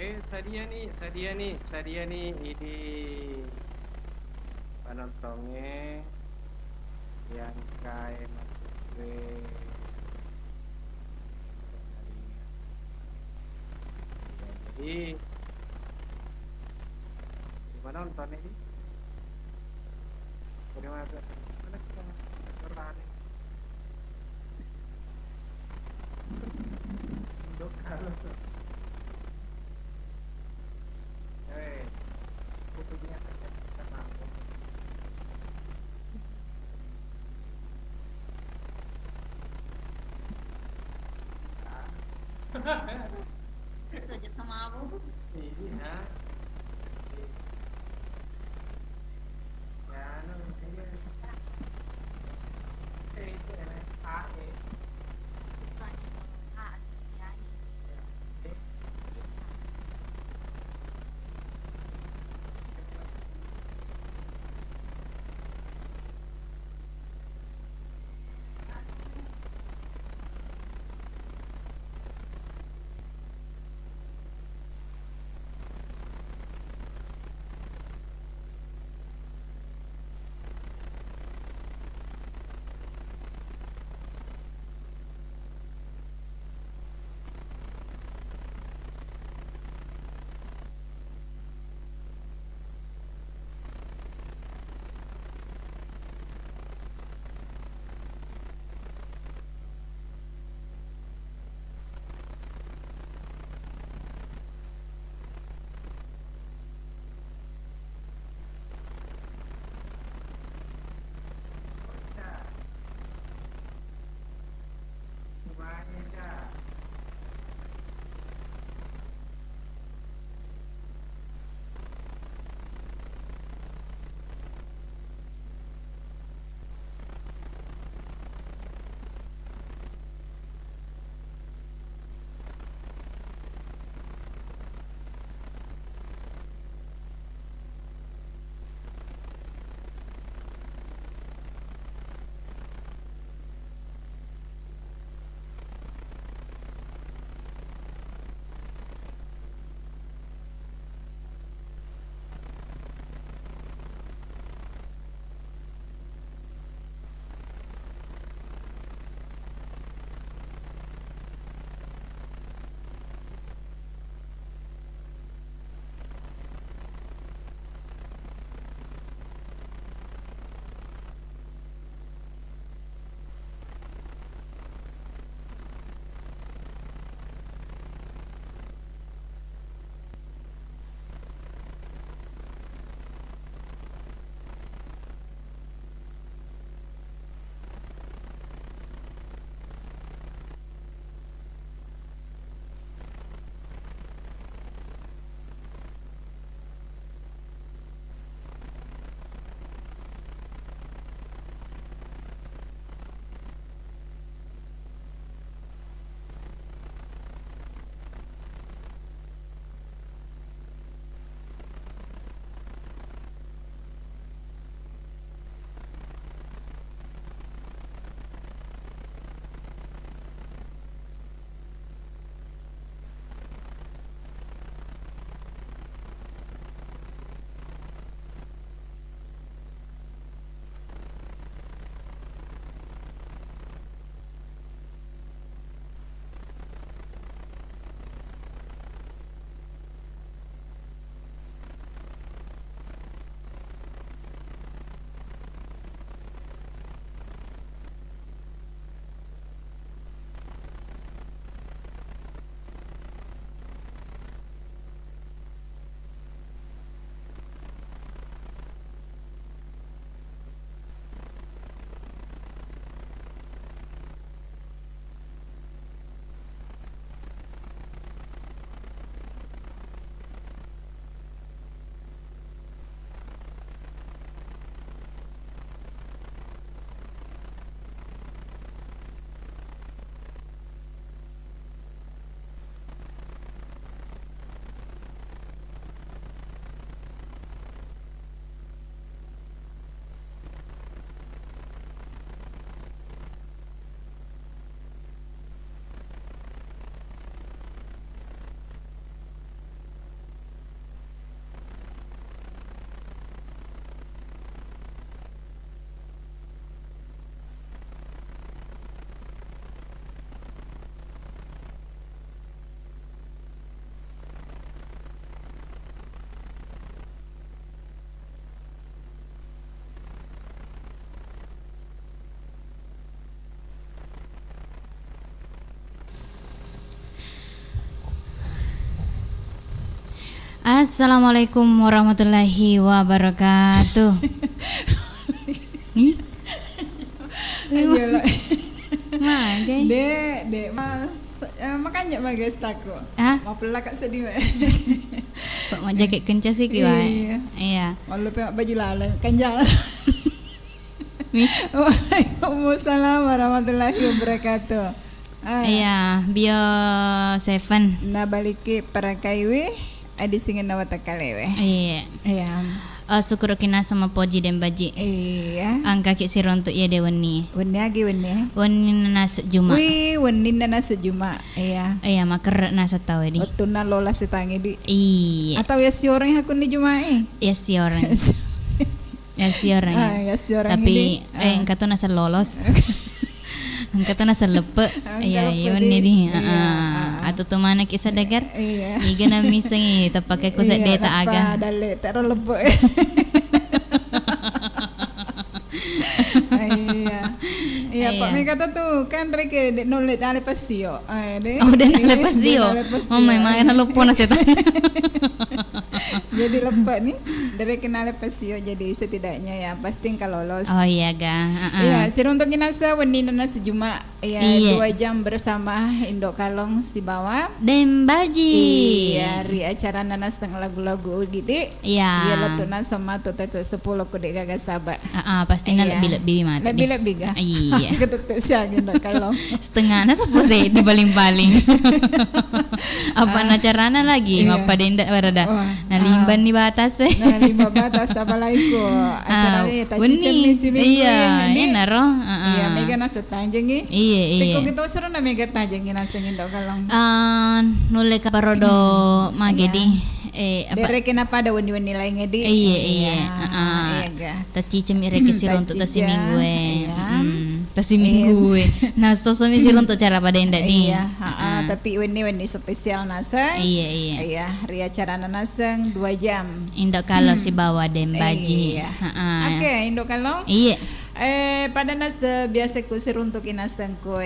Sadia nih ini penontonnya yang kayak maksud gue jadi di mana nontonnya ini? Dari mana kita restoran Indo kalau eh fotonya kita tahu Sejak sama aku. iya ya no iya itu MSA Bukannya kalau A aslinya. Assalamualaikum warahmatullahi wabarakatuh. Ayolah. Magai. Dek mas makanya bagai staku. Ah, Mau pelak kat sedih. kok mau jaket kencah sih kiwai? Iya. Iya. Walau pe baju lalang kanjal. Mi. Waalaikumsalam warahmatullahi wabarakatuh. Iya, bio 7. Na baliki para kaiwi adi singin nawata kalewe. Iya. Iya. Syukur kina sama poji dan baji. Iya. Angka ki sirontuk ya dewani. Wani agi wani. Wani nas juma. Wih, wani nana sejuma. Iya. Iya, maker nasa tahu di. Waktu na lola setangi di. Iya. Atau ya si orang yang aku ni juma Ya si orang. Ya si orang. Ya si orang Tapi ini. engkau tuh nasa lolos. Engkau tuh nasa lepe. Engkau Iya, lepe iya di. bener di. Iya. Atau tuh mana kisah dagar? Iya. Iga na misangi tapakai ko sa data aga. Dali tero lebo. Iya. Iya, Pak Mi kata tuh kan reke dek nulit dale pasio. Oh, dan lepas dio. Oh, memang na lupo na siya. Jadi lepas nih dari kenal pasio jadi setidaknya ya pasti kalau lolos. Oh iya ga. Iya, sir untuk kinasa wani nana sejuma ya Iya. 2 jam bersama Indo Kalong si bawah. Dembaji. Iya, ri acara nana setengah lagu-lagu gede. Iya. Iya letunan sama tuh tetu 10 kudek gagal sabar. Pasti na Iya. lebih bibi mata. Lebih ga. Iya. Ketetek siya Indo Kalong. Setengah na sa pose di baling-baling. Apa na carana lagi? Iya. Mapadenda barada. Wah, Nalimban ni batas eh. Nah, 5 batas apalagi ko acara ni Wani. ni si minggu Iya, ni. iya naro. Iya, mega nasa tanjeng Iya, Tiko iya. kita suruh na mega tanjeng nasa Indo Kalong. Nule ka parodo magedi. Apa? Dere kenapa ada wani-wani lain ngedi? Iya. Iya ga. Tacicem ireke siron untuk tasi Tacica, minggu iya. Tasi minggu Nah sosomi siron untuk cara pada endak di. Iya, tapi wani-wani spesial nasa. Iya. Iya, ri acara nasang 2 jam. Indak kalau si bawa dembaji. Iya. Oke, Indo Kalong. Iya. Pada nas biasa kusir untuk inasang ko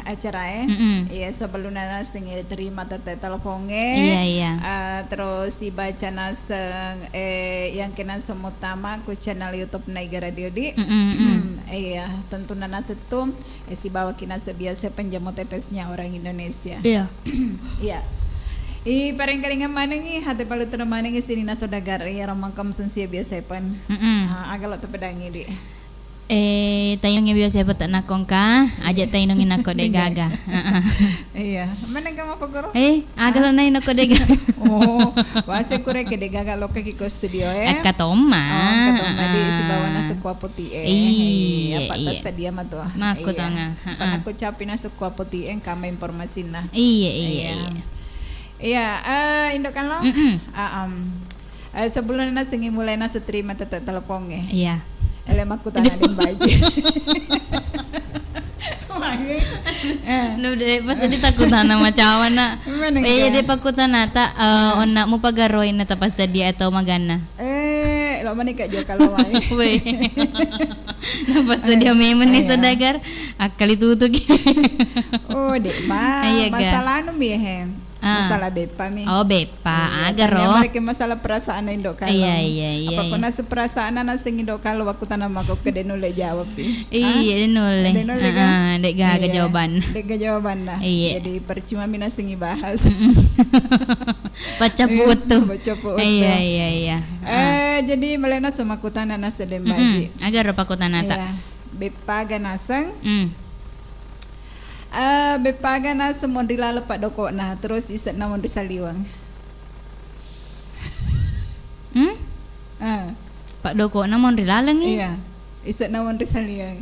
acara iya sebelum nasang terima teleponnya Iya. terus dibaca nasang yang kena semutama ku channel YouTube Naiga Radio di iya tentu nanas itu si bawa kinas biasa penjamu tetesnya orang Indonesia Iya. iya. Parang kalingan mana ngi hati palu termana ngi sini nasodagar ya ramang kamsensia biasa pan agak lo tepedangi di Tainongnya biasa petak nakong ka, ajak tainongin ako de gaga. iya mana kamu apa koro agak lo nain ako de gaga. oh wase kure ke de gaga lo kaki ko studio Katoma. katoma di si bawa na sekua putih Iya, apa iya. tas dia mah tuh Maku iya. tanga. Pan aku capin na sekua putih kama informasi na Iya. iya Indo Kalong sebelum na singi mulai na seterima tetek teleponnya Iya. elem aku tanadin baju No, de pas di takutan na macawan na. Mana De pakutan nata onna mo pagaroy na tapos sa dia atau magana. lo manika jo kalau wae We. Napos sa dia memang ni sa dagar. Akal itutog. oh dek ma Iya, ga. masalah anu mi masalah bepa mi Oh, bepa agar Tanya ro. mereka masalah perasaan na Indo Kalong. Iya. Apa kena seperasaan na sing Indo Kalong aku tanam aku ke denule jawab ti. Iya, nule. Denule kan? Dek gaga Iya, jawaban. Dek ga jawaban nah. Iya. Jadi percuma mina sing bahas. Baca putu. Baca putu. Iya. Jadi melena sama aku tanah na sedem baji. Agar ro pakutan nata. Iya. Bepa ganasang. Mm. Bepaga na semon rilala pak doko nah terus isat namon di saliwang. Pak Doko namon rilalang eh. Iya. Isat namon di saliwang.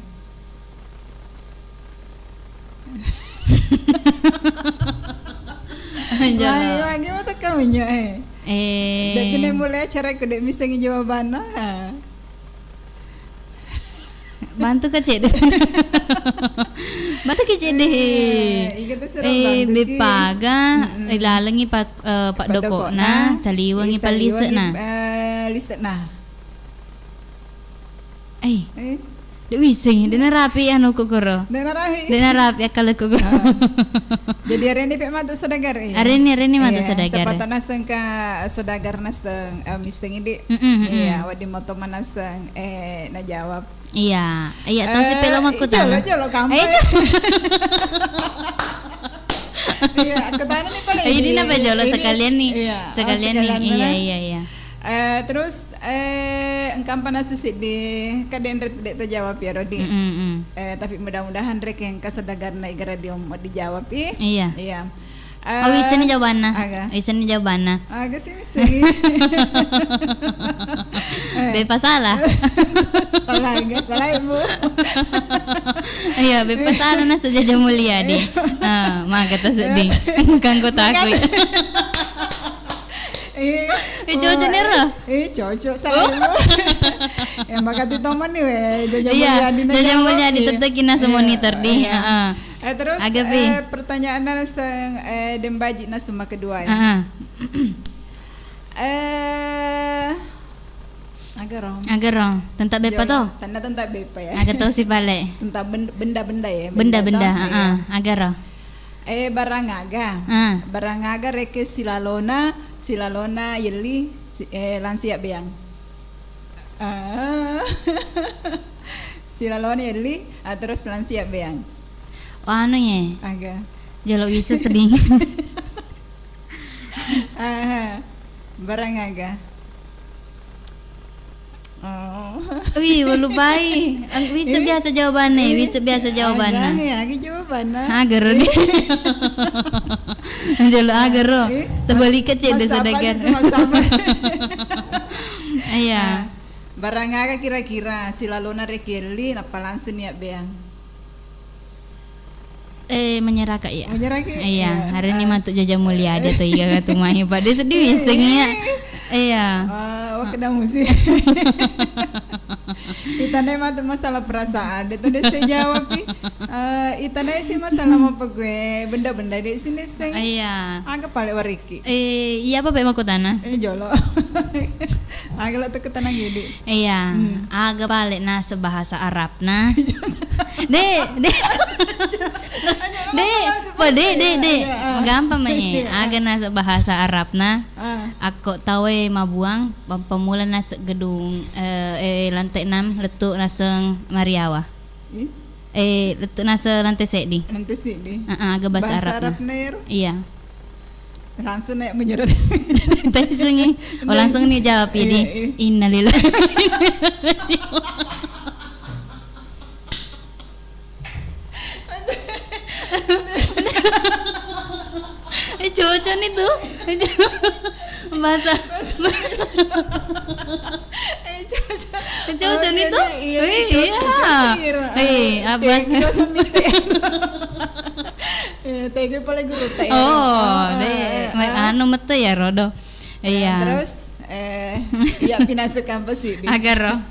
Anjala. Lagi mo tak kau nya Dak kena mulai acara ko dek mesti ngi jawaban nah. Bantu ke cik deh. Bantu ke cik deh. Ikat serang bantu. Bepaga ilalangi Pak Doko na saliwangi palisa na. Liset nah. Eh, Dek bising, dek rapi anu kukuro. Dan rahi. Dek rapi akal kukuro. Jadi hari ini Pak Matu Sodagar ya. Hari ini matu Sodagar. Sepatu naseng ka Sodagar naseng miseng ini. Iya, wadi moto manaseng na jawab. Iya, tahu si pelo maku tanah. Jolo kamu. Iya, aku tanya nih paling. Ini napa jolo sekalian nih. Iya, Sekalian nih. Iya. Terus engkau panas sih di kaden tidak terjawab ya Rodi. Tapi mudah-mudahan rek yang kasodagar na igara dia mau dijawab Iya. Iya. Bisa nih jawabannya. Agak. Bisa nih jawabannya. Agak sih bisa. Bebas salah. Salah ibu. Iya, bebas salah na sejaja mulia di. Maka kata sedih. Kan kau takut. Cocok nih roh. Cocok salah ibu. Ya maka teman nih Iya, jaja mulia di tetekin nasa monitor di. Terus pertanyaan nasa dembaji nasa kedua ya. Agar tentang bepa tuh. Tentang bepa ya. Agak tahu sih balik. Tentang benda-benda ya. Benda-benda. Agar Barangaga reke silalona yeli lansia beang. Silalona yeli terus lansia beang. Oh anu ya. Aga. Jalo bisa seding. Barangaga. Wih, lupai. Bisa biasa jawabannya, Agak jawabannya. Agar di. Jalo agar roh. Terbalik kecil deh Sodagar. Iya. Barangaga kira-kira silalona rekeli napa langsung niat beang. Menyerah kak ya. Iya. Hari ini mantuk jaja mulia ada tuh iya katu mahi pak. Dia sedih isengnya. Iya. Wah kena musik. Itane mah tuh masalah perasaan. Dia tuh dia jawab itane sih masalah mau gue benda-benda di sini sing. Iya. Agak paling wariki. Iya apa pak tanah? Jolo. Agak lah tuh ke tanah gini. Iya. Agak balik nah sebahasa Arab nah. Dek. Gampang mah agak nasa bahasa Arab nah. Aku tahu mabuang pemula nasa gedung lantai 6 letuk nasa Mariawa. Letuk nasa lantai sedi. Lantai sedi. Agak bahasa Arab. Iya. Langsung naik menyerah. Langsung nih jawab ini. Innalillahi. Cocok nih tuh bahasa cocok nih tuh tege paling guru teh anu mete ya rodo iya terus ya pinase kampus ini agar roh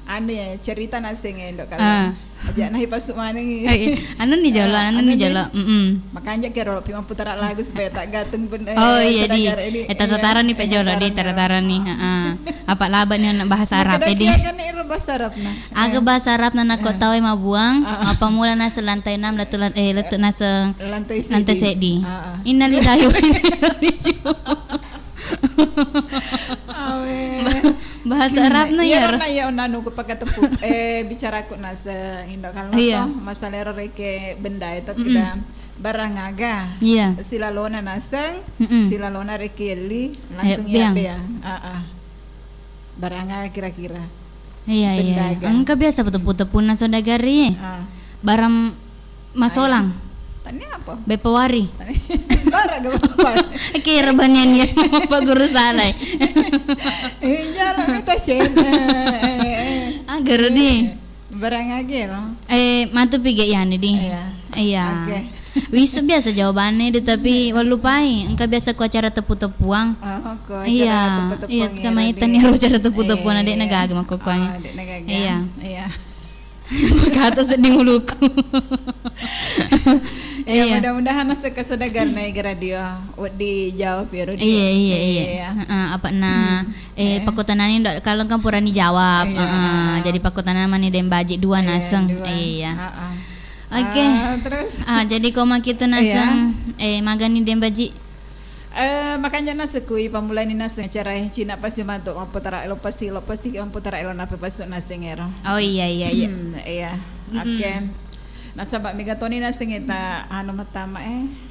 anu ya cerita nasi ngendok kalau aja nahi pasuk mana nih anu nih jalo makanya kira pima putar lagu supaya tak gantung benda iya di tataran nih pejolo di tataran nih apa laban nih bahasa Arab di bahasa Arab nah agak bahasa Arab nana kau tahu mah buang apa mula nasa lantai 6 letuk nasa lantai sedi innalillahi wa inna ilaihi bahasa Arab na ya. Iya na nunggu pakai tepuk bicara aku nasa Indo kalau masalah reke benda itu kita barangaga. Iya. Silalona nasang, silalona reke li langsung ya beang. Barangaga kira-kira. Iya. Engkau biasa betul-betul na Sodagari. Barang masolang. Tanya apa? Bepawari. Bara gak apa. Kira banyan ya Pak Guru salah. Jalan kita cen. Agar di. Barang aja loh. Mantu piga ya nih di. Iya. Bisa biasa jawabannya tapi lupai. Engkau biasa ku acara tepu-tepuang. Iya. Iya, kamaitan ya cara tepu-tepuang adek nagaga makukuanya. Iya. Kata sedih uluku. Ya Iya. mudah-mudahan nasa kesedagar na radio dijawab ya Rudi. Iya. Apa na pakutanan ini kalau kan purani jawab. Jadi pakutanan mani dem baji dua naseng. Iya. Oke. Terus Jadi koma kita naseng magani dem baji. makanya nasa kui pamulai ni nasa cara Cina pasti mantuk mamputara elo pasti mamputara elo nape pasti nasa ngero. Oh iya. Iya. Oke. Nasa bak megatoni nasa ngita matama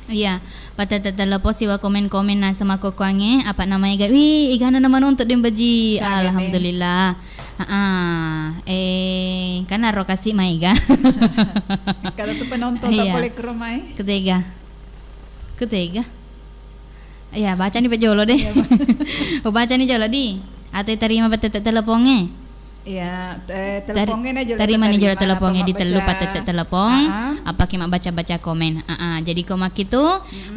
Iya, pada tetelapo siwa komen-komen na sama kokwange apa namanya gar. Wih, igana naman untuk dem baji. Sagani. Alhamdulillah. Kan aro kasih maiga. Kalau tu penonton Iya. tak boleh ke rumah Ketiga. Iya, baca nih pejolo deh. Baca nih jolo di. Atau terima pada teleponnya. Iya, teleponnya aja. Terima nih jolo teleponnya di telu baca. pada telepon. Apa kima baca-baca komen. Jadi komak itu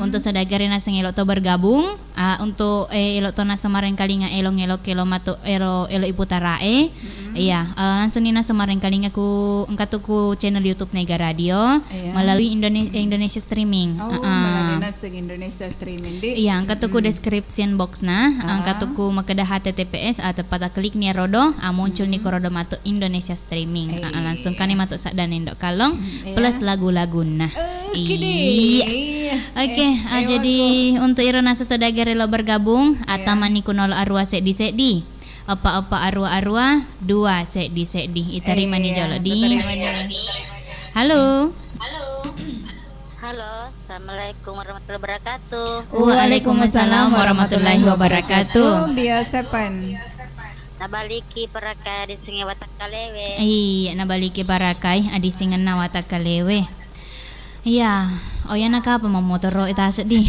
untuk saudagar na sing elok to bergabung untuk elok to na samareng kalinga elong-elok kelo mato elo ibu tarae. Iya, langsung nina samareng kalinga ku engkatuku channel YouTube Nega Radio melalui Indonesia streaming. Melalui nasa Indonesia streaming di. Iya, angkatuku description box na, angkatuku makedah HTTPS atau pada klik ni rodo, muncul ni korodo mato Indonesia streaming. Langsung kani mato sakdan endok kalong plus lagu-lagu nah. Oke, jadi untuk irona sesodagar lo bergabung atamani kunol arwa sedi. Apa-apa arwa-arwa dua sedi. Itarima ni jolo di. Halo. Halo, assalamualaikum warahmatullahi wabarakatuh. Waalaikumsalam warahmatullahi wabarakatuh. Biasa pan. Nabaliki paraka di Sungai Watakalewe. Iya, nabaliki barakai adi singan na watakalewe. Iya, na ka pa mamotoro itaset di.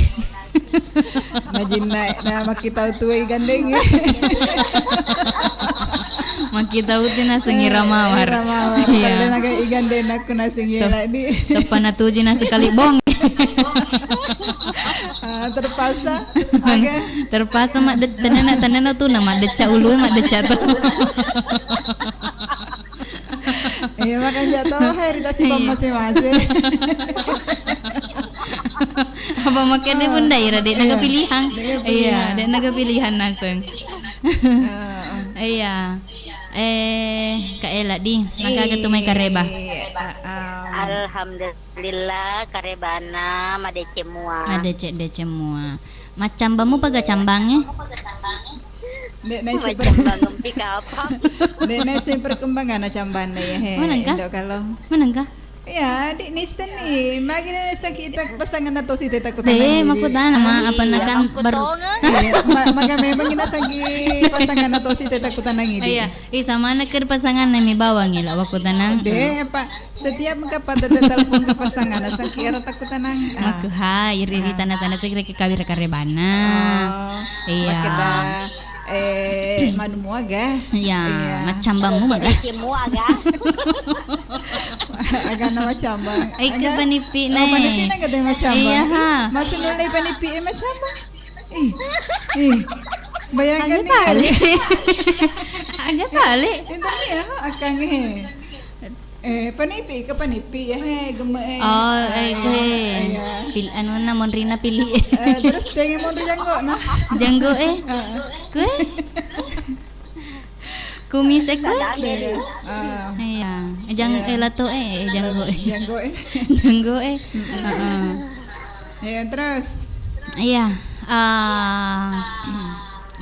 Najin na makita tuwe gandeng. Makita uti na singira mawar. Iya. Naga iganden aku na singira di. Tepan na tuji na sekali bong. Terpaksa. Terpaksa mak tanana tu nama deca ulu mak deca tu. Iya makanya tahu hari tak sih masing-masing. Apa makanya pun daerah dek naga pilihan. Iya, dek naga pilihan langsung. Iya. Kak Ela di, maka ketumai kareba. Alhamdulillah karebana madece mua. Ada cek semua. Macam bamu paga cambangnya. Dek nasi Macam pika apa? Dek nasi perkembangan camban ya he. Mana kah? Kalau Mana kah? ya di nisten nih magina nesta kita pasangan na to si teta ko Makutan nama apa nakan baru. maga memang ina sagi pasangan na to si teta ko tanang ini. Iya, sama anak ke pasangan na may bawang ila wako tanang. De apa setiap mengkapat telepon ke pasangan na sang kira takut tanang. Makuha, iri tanda-tanda tigre ke kabir karebana. Iya. Makeda manu muaga. Iya, macam bamu baga. Madece mua ga. Agak nama cambang. Ay ke panipi na. Panipi na gede macam. Iya ha. Masih nulay panipi macam. Bayangkan Agak tali. ni. Agak tali. Tinta niya akang panipi ya gema Oh, pil anu na monrina pili. terus tengi mon janggo na. Janggo kue. Kumis kue. Iya, lato janggo Janggo Janggo Ya terus Iya.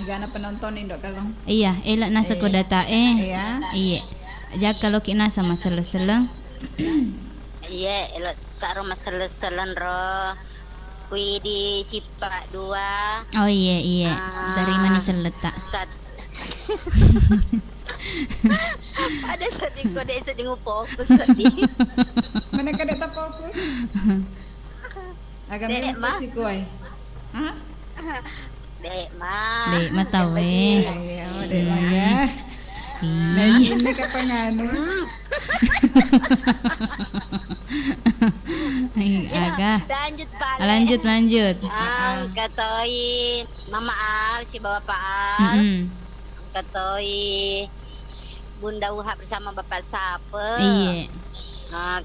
gana penonton indok kalau. Iya, elak nasa ko data Iya. Iya. Jak kalau kina sama seleng-seleng. Iya, elok karo masalah-salan ro. Kui di Sipak 2. Oh iya. Dari mana seletak? Ada sedih kode sedih fokus sedih. Mana kada tak fokus? Agak Dek, memang si kuai. Hah? Dek mah. Dek matawe. Iya, dek mah ya. Nah, ini kapangano. Agak. Lanjut Pak. Lanjut. Katoi Mama Al si Bapak Al. Katoi Bunda Uha bersama Bapak Sapa. Iya.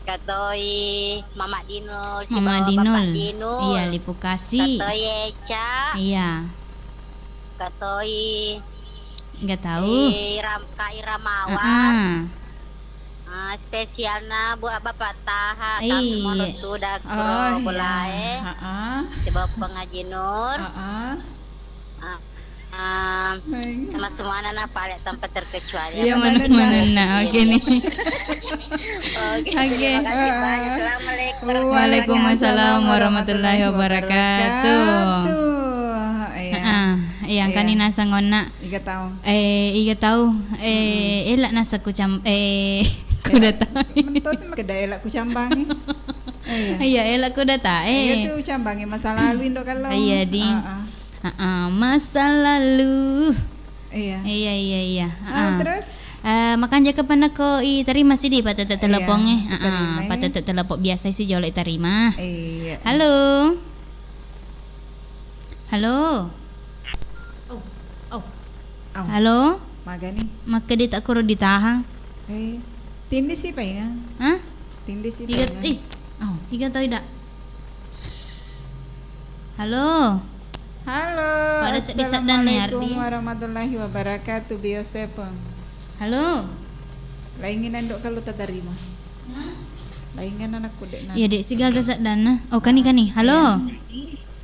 Katoi Mama Dinul, si Mama bawa Dinul. Bapak Dinul. Iya, Lipukasi. Katoi Eca, Iya. katoi Enggak tahu. Kak Iramawan. Heeh. Spesialna buat Bapak Taha, Iya. tapi menurut tu dah Oh, boleh. Heeh. Coba pengaji Nur. Heeh. Baik. Sama semua anak paling tanpa terkecuali. Iya, mana mana nak. Oke nih. Oke. Oke. Terima kasih banyak. Assalamualaikum. Waalaikumsalam warahmatullahi wabarakatuh. Iya. Yang kanina sangona Iga tahu. iga tahu elak nasa kuda ta. Mentos mah kedai elak ku cambangi. Iya. Iya elak kuda ta. Iya tuh cambangi masa lalu indo kalau. Iya, Ding. Masa lalu. Iya. Iya. Terus Makan jaka pana ko terima sih di patata teleponnya. terima. Patata telepon biasa sih jolek terima. iya. Halo. Halo. Oh. Au. Halo. Magani. Maka dia tak kuro ditahang. Tindis sih ya? Hah? Tindis sih Tiga tiga tahu tidak? Halo. Halo. Pada tak bisa dan Assalamualaikum Ardi. warahmatullahi wabarakatuh. Biosepeng. Halo. Lainginan dok kalau tak terima. Laingan anak kudek Iya dek si gagas dana. Oh kani. Halo.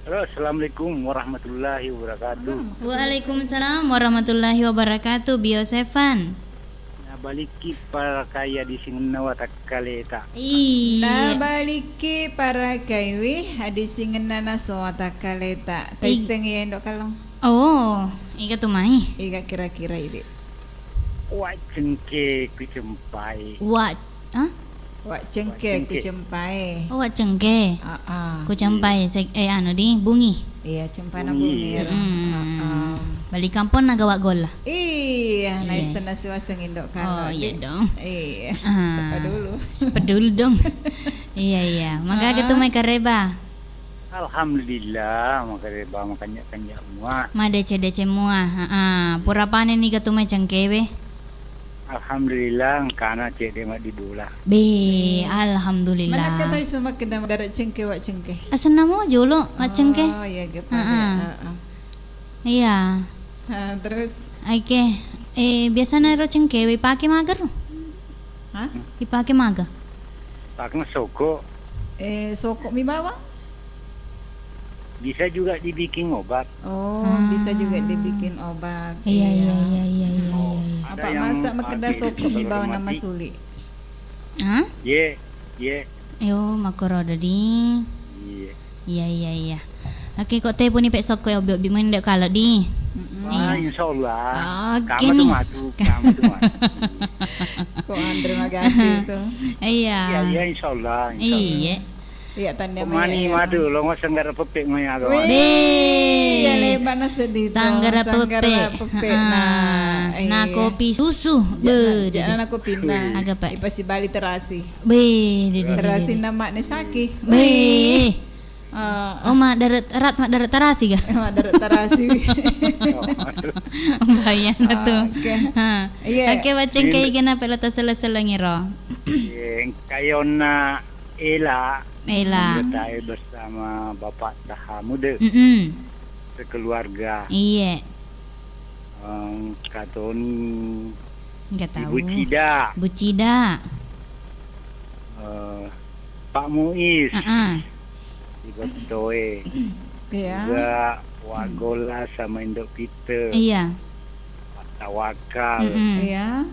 Halo, assalamualaikum warahmatullahi wabarakatuh. Waalaikumsalam warahmatullahi wabarakatuh. Biosevan. Nah, baliki para kaya di sini nawata kaleta. Na Iya. baliki para kaiwi hadis singen nana soata kaleta. Taiseng ya dok kalau. Oh, ika tumai. Iga kira-kira ini. Wah, cengke kucempai. Wat. Hah? Wak cengke ku cengke. cempai. Oh, wat cengke. Ku campai anu di bungi. Iya cempana Bunyi, bungir. Balik kampung naga wak gol lah. Iya, Iya. nice na siwasang indok kalau. Oh, iya dong. Iya. Ah. Sapa dulu. Sepedul dong. Iya. Maka kita mai kareba. Alhamdulillah, makanya makanya semua. Ma DC mua. Pura panen ni katumai cengkewe. Alhamdulillah, karena cek dia mak di bola. Be, Mana alhamdulillah. kata sama kena darat cengke wak cengke. Asan namo jolo wak cengke. Oh, iya gepa. Iya. Terus Aike, biasa naro cengke ipake mager. Hah? Ipake mager. Pakna soko sokok mi bawang? bisa juga dibikin obat. Oh, bisa juga dibikin obat. Iya. Apa Ada yang masa makeda pakai sokok mi bawa telur nama mati. Suli? Ye. Yo, makoro di. Iya. Iya. Oke, kok teh pun ipek sokko ya obi main dek kalau di. Wah, insyaallah. Oke Kamu nih. tuh matu. Kok terima kasih itu. Iya. Iya, insyaallah. Iya. Lihat tanda Mani madu lo nggak senggara pepek maya lo. Ya lebar na sedih. Sanggara pepe. Nah, kopi susu. Be, Jangan aku pindah. Agak, Pak. Ipasi bali terasi. Be. Terasi nama ni saki. Be. Oh, mak darat tarasi ga? Emang darat terasi. Bayan na to. Oke. Ha. Iya. Oke, waceng kay gana pelota sala-sala ngiro. Kayo na Ela Ela. tayo bersama Bapak Taha Muda sekeluarga. Iya. Katoni Enggak tahu. Ibu Cida, Bu Cida. Pak Muiz, Ibu Toe, Iya. juga Wagola sama Indok Peter, Iya. Pak Tawakal, Iya.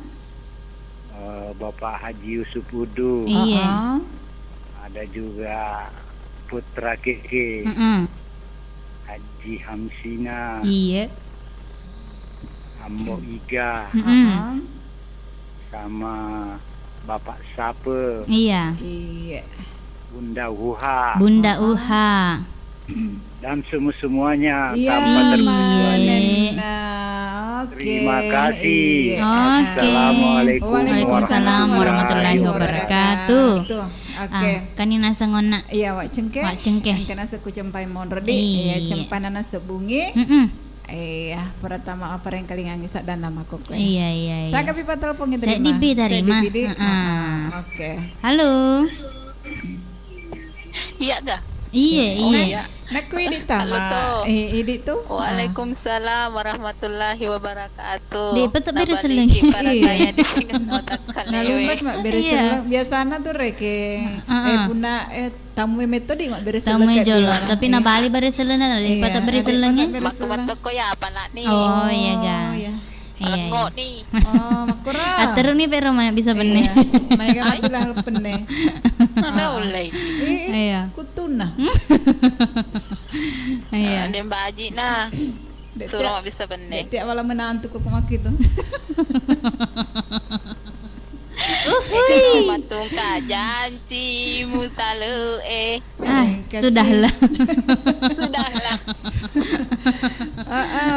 Bapak Haji Yusuf Udu, Iya. ada juga Putra Keke, Haji Hamsina, Iya. Ambo Iga, sama Bapak Sape, Iya. Iya. Bunda Uha, Bunda Uha. dan semuanya Iya, tanpa terkecuali. Iya. Oke. Terima kasih. Iya. Oke. Assalamualaikum Waalaikumsalam warahmatullahi wabarakatuh. Oke. Kanina sangona. Iya, wak cengke. Wak cengke. Kena seku cempai monrodi. Iya. Iya, cempanana sebungi. Iya, pertama apa yang kali ngangi sak dan nama kok. Iya. Saya kapi telepon itu. Saya Dibi terima. Oke. Halo. Iya dah. Iya. Nak ku ini tama. Halo, Toh. Ini tuh. Waalaikumsalam warahmatullahi wabarakatuh. Di betul beres seleng. Para saya di sini otak Nah, lumbat kalewe. mak beres Iya. seleng. Biasana tuh reke. Puna tamu metode mak beres Tamu seleng. jolo, tapi na bali bare selena dari Iya, patah bare ada selengnya. patah beres seleng. Waktu-waktu ko ya apa nak nih? Oh iya ga. Oh, iya. Lengo nih. Oh, makura. Aterung ni pero maya bisa benih. Mereka matulah pene. Mana ulai? Iya. Kutuna. Iya. Dia Mbak Haji nah. Suruh mak bisa benih. Tiap malam menantu kok mak itu. Itu matung ka janji mutalu Sudahlah. Sudahlah.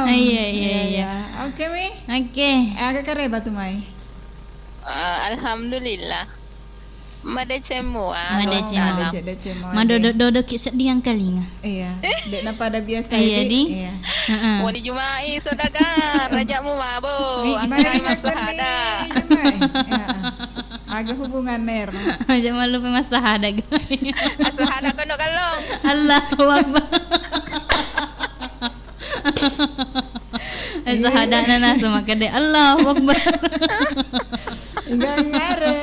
Iya. Oke mi. Oke. Agak kare batu mai. Alhamdulillah. Made semua. Made semua. Dece mau. Madodo kisah diang kalinga. Iya. Dek napa ada biasa Iya, Di. Iya. Wali Jumai saudagar rajamu mabo Mari akan makan masahada. nih. Agak hubungan ner. Aja malu pemasahada guys. Masahada kono kalong. Allahu Akbar. Sahada na semua kade Allahu Akbar. Enggak ngare.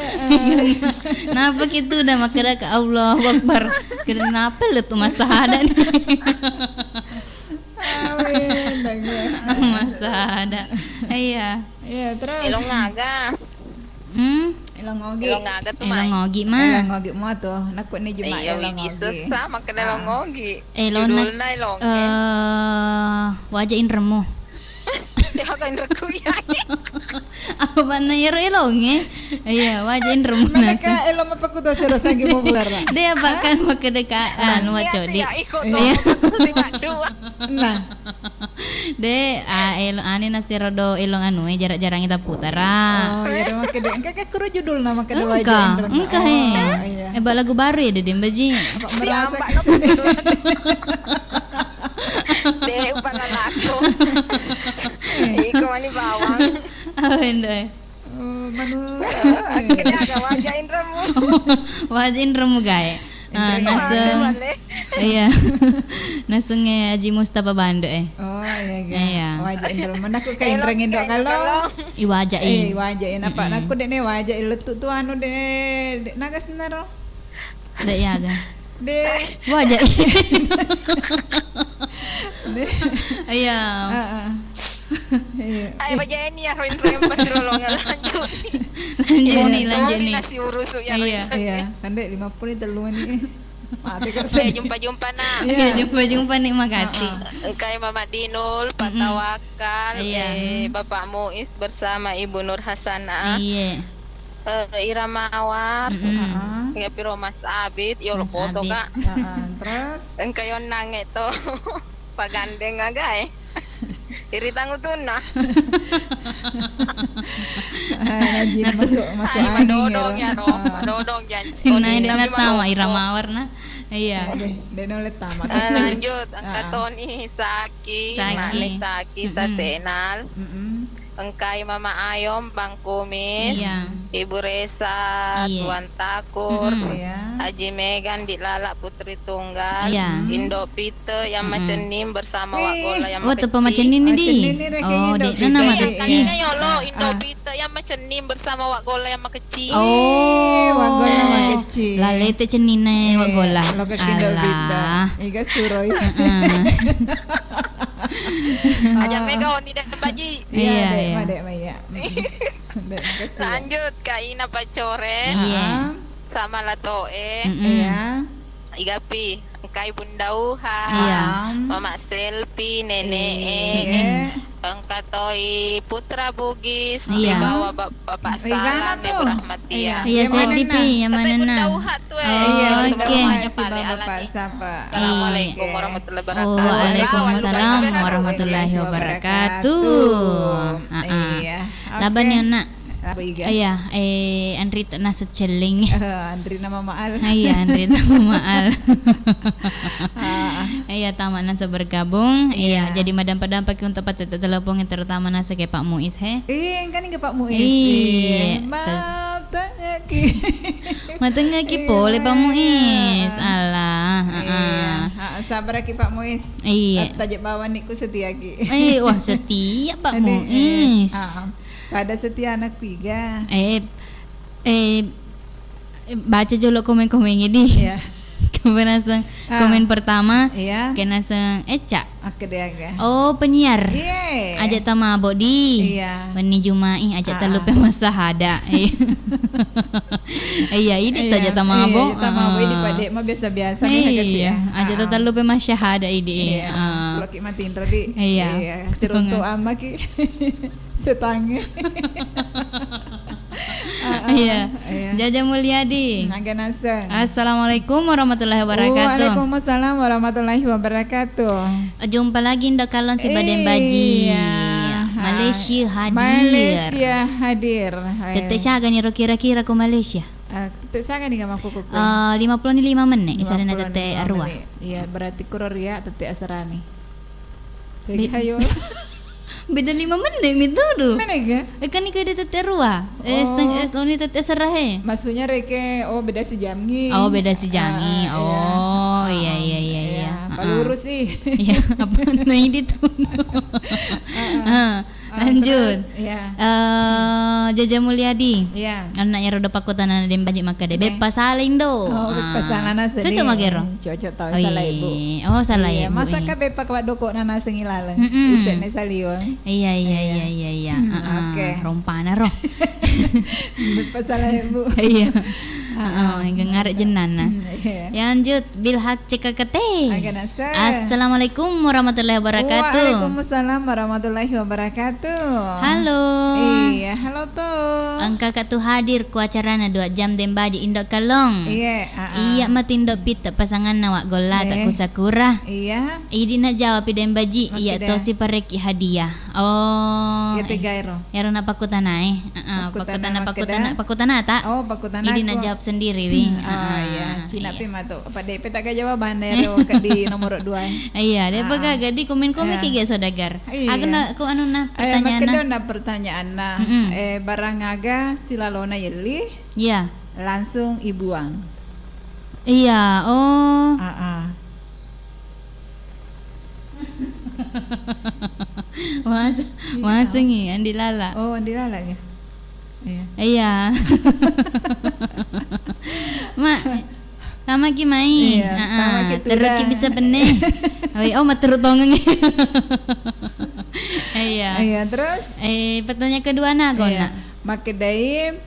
Napa gitu udah makada ke Allahu Akbar. Kenapa lu tuh masahada nih? Amin. Masahada. Iya. Iya, terus. Ilong ngaga. Elong ngogi. Ilong ngaga tuh Elong mai. ngogi Elong mah. ngogi mo tuh. Nakut ni juma Iya, elong bisa ngogi. sama kena ilong ngogi. Elong nak Judulnya ilong. wajah inremu. Dia akan rekuyai. Apa na yero elonge? Iya, wajah inremu Mana nasa. ka elong mapaku dosa dosa gi mo bular. Dia bahkan makedekaan wacodi. Ya ikut Iya. si Mak Dua. Nah, De elong ane nasi rodo elong anu jarak-jarang kita putara. oh ya maka de engka kuru judul nama kada Engkau, wajah. engkau Iya. Ba lagu baru ya Dede Baji. Apa merasa Deh upanan aku. Iko mani bawang. Awendoy. manu Akhirnya ada wajah indramu. Wajah inremu gae. Naseng iya. Naseng Haji Mustafa Bando Oh iya Iya. wajah indra mana ku ka indra ngindo kalau Iwajah wajah apa naku dene wajah letu tu anu dene naga senaro Da yaga. de Wajah. de Iya. Iya. Ay wajah ini ya roin roin pas rolongan lanjut. Lanjut nih. Nasi urus ya. Iya. Iya, kan dek 50 telu ni. Mati kok Saya sedih. jumpa nak. Iya, jumpa nih Makati. Kayak Mama Dinul, Pak Tawakal, Iya. Bapak Muiz bersama Ibu Nur Hasanah, Iya. Ira Mawar, Heeh. ya Piro Mas Abid, yo Mas poso Abid. kak. Terus Engkayo nang itu pagandeng agay. Iri tangu tuna. rajin masuk Ay angin madodong ya ro, madodong yan. Sinay din na tama iramawar na. Iya. Dek noleh tamat. Lanjut, angka Tony Saki, Saki. Mane Saki sa Senal. Engkay Mama Ayom, Bang Kumis, Iya. Ibu Resa, Iya. Tuan Takur, Iya. Haji Megan di Lala Putri Tunggal, Iya. Indo Pite yang macenim bersama Wak Gola yang Oh, tepa macam makecil. ini Macam di. ini rek Oh, Indo di Pite. na nama Iya. Kali kecil. yolo Indo Pite yang macenim bersama Wak Gola yang makecil. Oh, Wagol nama kecil. Lalete cenine wag gola. Lo ke kindle bida. Alah. Iga suroy. Aja Mega Oni dan Baji. Iya, Dek, iya. Dek Maya. Dek, makasih. Lanjut Kak Ina Pacoren Iya. sama Latoe, Iya. Igapi, Engkai Bundauha, Iya. Mama Selfie, Nenek, Iya. Engkatoi Putra Bugis, Iya. dibawa Bapak Igana Salam, tuh. Ibu Rahmatia. Iya, Yang saya mana, Dipi, yang mana Katanya na? Bundauha tuh Iya, Oh, Bunda oke. Umar, Semuanya si paling Bapak alami. Sapa. Assalamualaikum Iya. warahmatullahi Oh, wabarakatuh. Waalaikumsalam warahmatullahi wabarakatuh. Iya. Laban yang nak. Iga. Iya, Andri tak nasa celing. Andri nama Maal. Iya, Andri nama Maal. Iya, tamat nasa bergabung. Iya, jadi madam padam pakai untuk pakai telepon yang terutama nasa ke Pak Muiz he. Kan ke Pak Muiz. Iya. Mata ngaki. Mata ngaki pole Pak Muiz. Alah. Sabar ki Pak Muiz. Iya. Tajak bawa niku setia ki. Wah setia Pak Muiz. Pada setia anak piga. Baca jolo komen-komen ini. Iya. Kemudian komen pertama. Iya. Kena seng Eca. Aku deh. Oh penyiar. Iya. Ajak tama bodi. Iya. Beni Jumai ajak talupe masahada. Iya ini tajak tama abo. Tama abo ini pada mah biasa-biasa nih kasih ya. Ajak talupe masahada ini. Kalau ki mati indra di. Iya. Siruntu ama ki setange. Iya. Jaja Mulyadi. Naga nasa. Assalamualaikum warahmatullahi wabarakatuh. Waalaikumsalam warahmatullahi wabarakatuh. Jumpa lagi Ndok Kalon si Baden Baji. Malaysia hadir. Malaysia hadir. Tetek saga ni kira-kira ke Malaysia. Tetek saga ni gamang kuku. 55 menit. Misalnya na tetek arwah. Iya, berarti kuroria tetek asrani. Hayo. Beda 5 menit itu tuh. Mana ga? Kan ni kada tetek arwah. Setengah ni tetek serah he. Maksudnya reke beda sejamngi. Oh beda sejamgi. Oh iya. Palurus sih. Iya, apa nah ini tuh. Lanjut. Jaja Mulyadi. Iya. Anaknya roda pakutan anak dem bajik maka deh. Bepa saling do. Bepa nanas tadi. Cocok magero. Cocok tahu salah ibu. Oh salah ibu. Masa ka bepa ka doko nanas ngilalang. Isene saliwang. Iya. Oke. Rompana roh. Bepa salah ibu. Iya. Hingga ngaret jenana. Lanjut Bilhak CKKT. Assalamualaikum warahmatullahi wabarakatuh. Waalaikumsalam warahmatullahi wabarakatuh. Halo. Iya, halo tuh. Angka katu hadir ku acarana 2 jam dembaji Indok Kalong. Iya mati Indok pita pasangan nawak gola tak ku sakura. Iya. Idi nak jawab dembaji iya tosi pareki hadiah. Oh. Iya tegairo. Ya rona pakutana pakutana tak? Oh, pakutana. Idi nak jawab sendiri wi. Iya, Cina pi mato. Apa DP tak ka jawaban ya di nomor 2. Iya, dia pakai di komen-komen ki ge saudagar. Aku nak ku anu na pertanyaan. Pertanyaan na. Barang aga silalona yeli. Iya. Langsung ibuang. Iya, oh. Masuk ni Andi Lala. Oh, Andi Lala ya. Iya. Mak sama ki main. Terus ki bisa benih. Materut tongeng. Iya, terus pertanyaan kedua nagona. Makedai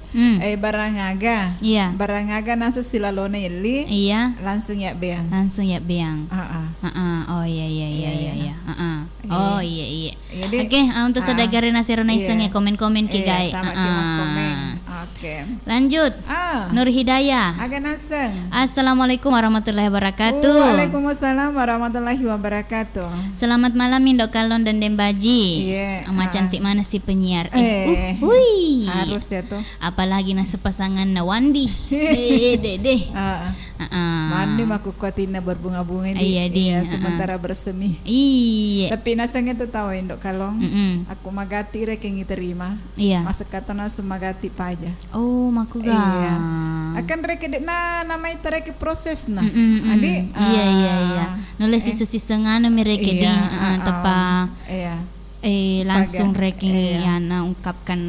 barang aga. Iya. Barang aga nasa silalona yeli. Iya. Langsung ya beang. Oh iya. Oh iya. Jadi, Oke, untuk saudagar nasi rona iseng ya komen-komen ki guys. Oke. Lanjut. Nur Hidayah. Aga naseng. Assalamualaikum warahmatullahi wabarakatuh. Waalaikumsalam warahmatullahi wabarakatuh. Selamat malam Indok Kalon dan Dembaji. Iya. Ama cantik mana si penyiar. Hui. Harus ya tuh. Apalagi nasi pasangan Nawandi. Deh. Mandi maku kuatina berbunga-bunga Iya, sementara bersemi. Iya. Tapi nasangnya tuh tahu Indok Kalong. Aku magati rek yang terima. Iya. Masa kata nas magati paja. Oh, maku ga. Iya. Akan rek na namai terek proses na. Adi. Iya. Nulis sisa-sisa ngano mereka di tepa. Iya. Langsung ranking ya na ungkapkan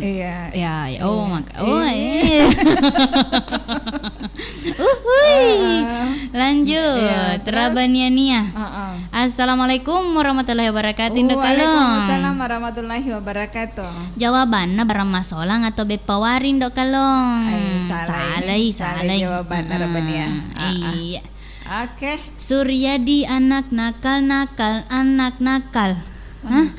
lanjut Rabaniania. Assalamualaikum warahmatullahi wabarakatuh. Waalaikumsalam warahmatullahi wabarakatuh. Jawabannya barang masolang atau bepawarin Dok Kalong. Salah jawaban Rabania. Iya. Oke. Suryadi anak nakal. Hah?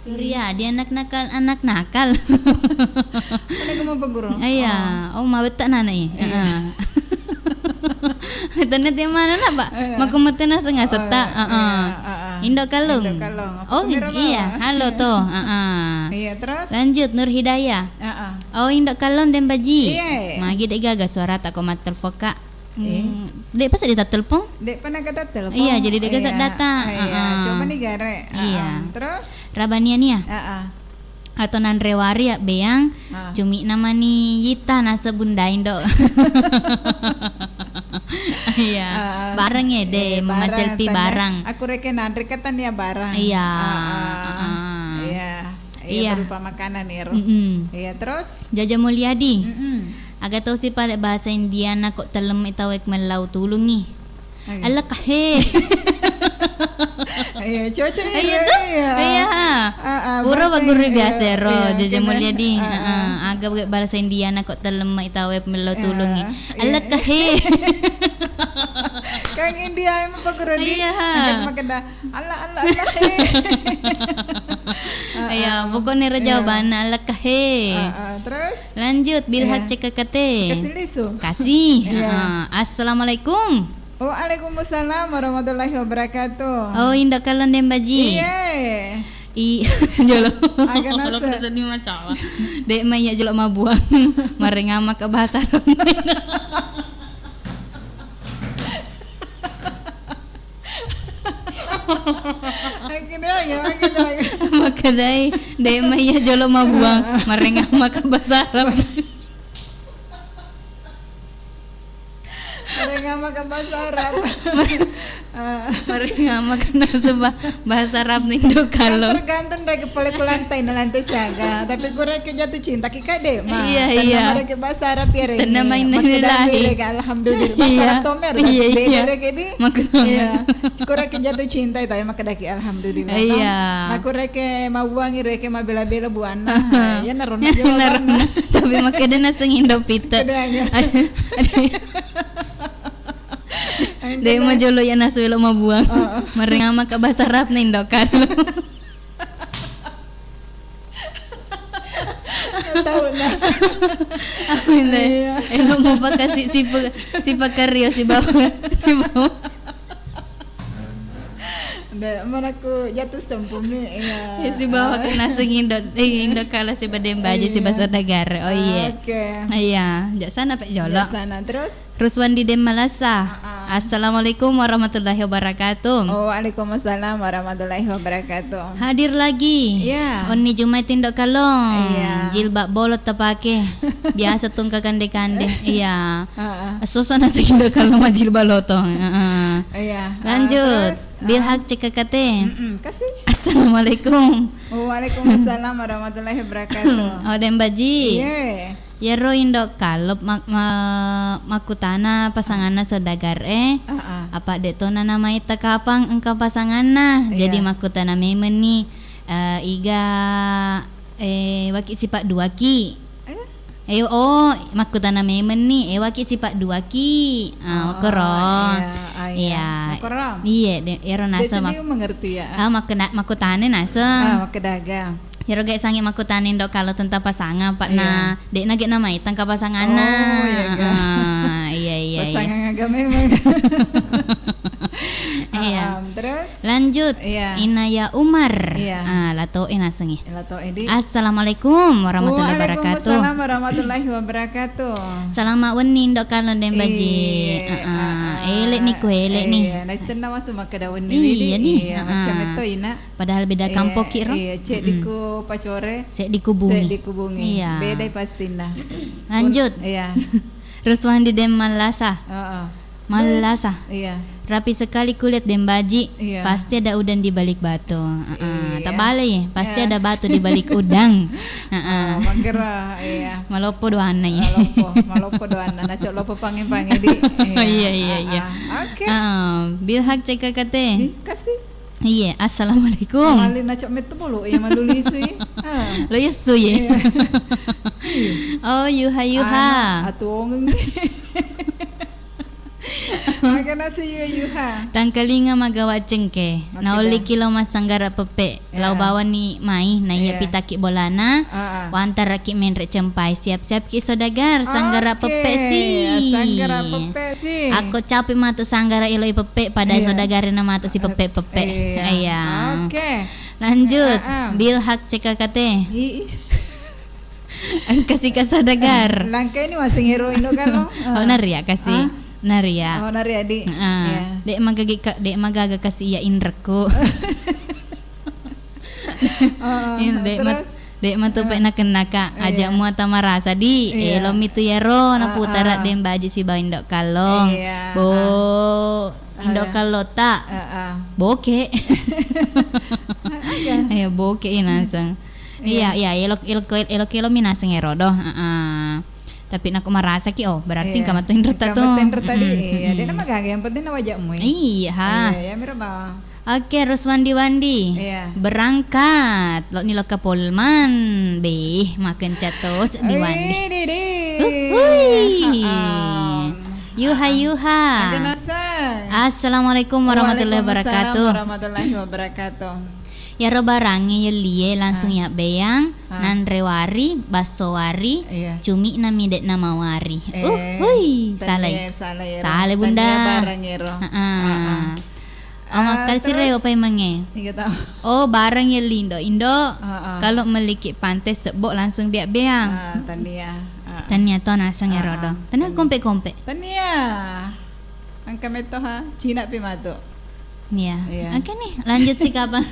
Surya, dia anak nakal. Mana kamu peguru? Iya, mawet nana ya. Ternyata yang mana lah, Pak? Maku metuna sengaja seta. Indok Kalung. Indok Kalung. Apa Oh kamera iya, bawah? halo toh. Iya, terus? Lanjut Nur Hidayah. Oh Indok Kalung dan Baji. Iya. Magi dek gaga suara tak komat telfoka. Dek pas dia telepon? Dek pernah kata telepon. Iya, jadi dek kasat data. Iya, coba nih gare. Iya. Terus? Rabania nih ya. Atau Nandrewari ya Beyang. Cumi nama nih Yita nasa bundain dok. Iya. Bareng ya deh, mama selfie barang. Aku reken Andre katan ya barang. Iya. Iya. Iya. Berupa makanan ya. Iya, terus? Jaja Mulyadi. Agak tahu sih pada bahasa Indiana kok telem itawek melau tulungi. Alah kahe. Iya, coba Iya tuh. Iya. Pura baguri biasa ro Jaja Mulyadi. Agak bahasa Indiana kok telem itawek melau tulungi. Alah kahe. Kang India emang paguro di. Iya. Maganda. Allah. Iya, pokoknya jawaban alah kahe. Terus? Lanjut bilhak cek kekate. Kasih lisu. Kasih. Assalamualaikum. Waalaikumsalam warahmatullahi wabarakatuh. Oh, indak kalian dem baji. Iya. Jolo. Agak nasa. Kalau kita di macawa. Dek maya jolo mabuang. Mari ngamak ke bahasa Arab. Akhirnya. Makadai dek maya jolo mabuang. Mari ngamak ke bahasa Arab. Mereka makan bahasa Arab. Mari ngamak kena sebah bahasa Arab nih do kalau. Tergantung dari kepala ku lantai na lantai saga. Tapi gue reka jatuh cinta kika deh. Iya. Mereka bahasa Arab ya reka. Tanda main nilai. Alhamdulillah. Bahasa Arab tomer. Iya. Reka di. Iya. Ku reka jatuh cinta itu ya maka daki alhamdulillah. Iya. Aku reka mau buangi reka mau bela-bela buana. Ya naron jawaban. Tapi makanya nasa ngindo pita. Dek mah jolo ya nasu lo mau buang. Mari ngamak ke bahasa Arab nih dok kan. Tahu nah. Amin deh. Elo mau pakai si pakario si bawa. Mana aku jatuh sempurna Ya si bawa ke nasi indo kala si badem baji si bahasa negara. Oh iya. Oke. Iya, jak sana Pak Jolo. Sana terus. Ruswandi Dem Malasa. Assalamualaikum warahmatullahi wabarakatuh. Waalaikumsalam warahmatullahi wabarakatuh. Hadir lagi. Iya. Oni Jumai tindok kalong. Iya. Jilbab bolot tapake. Biasa tungka kande-kande. Iya. Susana sa tindok kalong majilbab loto. Iya. Lanjut. Terus, Bilhak cek kakate. kasih. Assalamualaikum. Waalaikumsalam warahmatullahi wabarakatuh. Oh dem baji. Iya. Ya ro indok kalop makutana pasanganna saudagar apa detona nama ita kapang engkau pasanganna. Iya. Jadi makutana memen nih iga waki sifat dua ki. Makutana memen nih waki sifat dua ki. Korong. Iya. Korong. Iya, ya ro nasa mengerti ya. Makutane nasa. Kedagang. Ya roga sangi makutanin dok kalau tentang pasangan pak na dek nage nama itang ka pasangan na. Iya. Pasangan agak memang. Iya. Terus lanjut. Iya. Inaya Umar. Iya. Lato inasengi. Lato edi. Assalamualaikum warahmatullahi wabarakatuh. Waalaikumsalam warahmatullahi wabarakatuh. Selamat wening dok kalau dem baji. Elek nih ku elek nih. Iya, naisten nama semua kedawan Iya nih. Iya, macam itu ina. Padahal beda kampung kiro. Iya, cek diku pacore. Sek dikubungi. Iya. Beda pastina. Lanjut. Iya. Ruswandi dem Malasa. Malasa. Iya. Rapi sekali kulit dem baji. Iya. Pasti ada udang di balik batu. Iya. Tak balik ya. Pasti ada batu di balik udang. Mangkera iya. Malopo doana ya. Malopo doana na lopo pangi-pangi di. Iya. Oke. Bilhak cek kakate. Kasih. Iya, assalamualaikum. Mali na cok metu mulu ya maluli sui. Lo yesu ya. Oh, yuha. Atuong. Makan nasi yuha. Tangkalinga magawa cengke. Nauli kilo masanggara pepe. Lau bawa ni mai na iya pitaki bolana. Wantar raki menrek cempai. Siap-siap ki sodagar sanggara pepe si. Sanggara pepe si. Aku capek matu sanggara iloi pepe pada sodagar na matu si pepe-pepe. Iya. Oke. Lanjut. Bil hak CKKT. Kasih kasadagar. Langkah ini masih hero Indo kan lo? Oh naria kasih. Naria. Oh nari adik. Dek magaga kasih ya inreku. Dek matupe nak kenaka ajak muata marasa di elom itu ya ro na putara dem baji si ba indok kalong. Bo indok kalota. Boke. Ayo boke inasang. Iya elok minasang ero doh. Tapi nak marasa ki berarti kamu tuh indreta tuh. Tadi iya dia nama gak yang penting wajahmu. Iya. Ya mira ba. Oke, harus wandi-wandi. Berangkat. Lo nilo ke Polman. Makan catos di wandi. Yuha. Assalamualaikum warahmatullahi wabarakatuh. Warahmatullahi wabarakatuh. Ya ro barangi lie langsung ya beyang nan rewari basowari cumi nami dek nama wari. Salah bunda. Makal si reo pa mange. Oh barang ya Indo. Kalau meliki pantai sebok langsung dia beyang. Tania to nasang erodo. Tania kompe. Tania. Angka meto ha Cina pimato. Iya. Oke nih, lanjut sih kapan?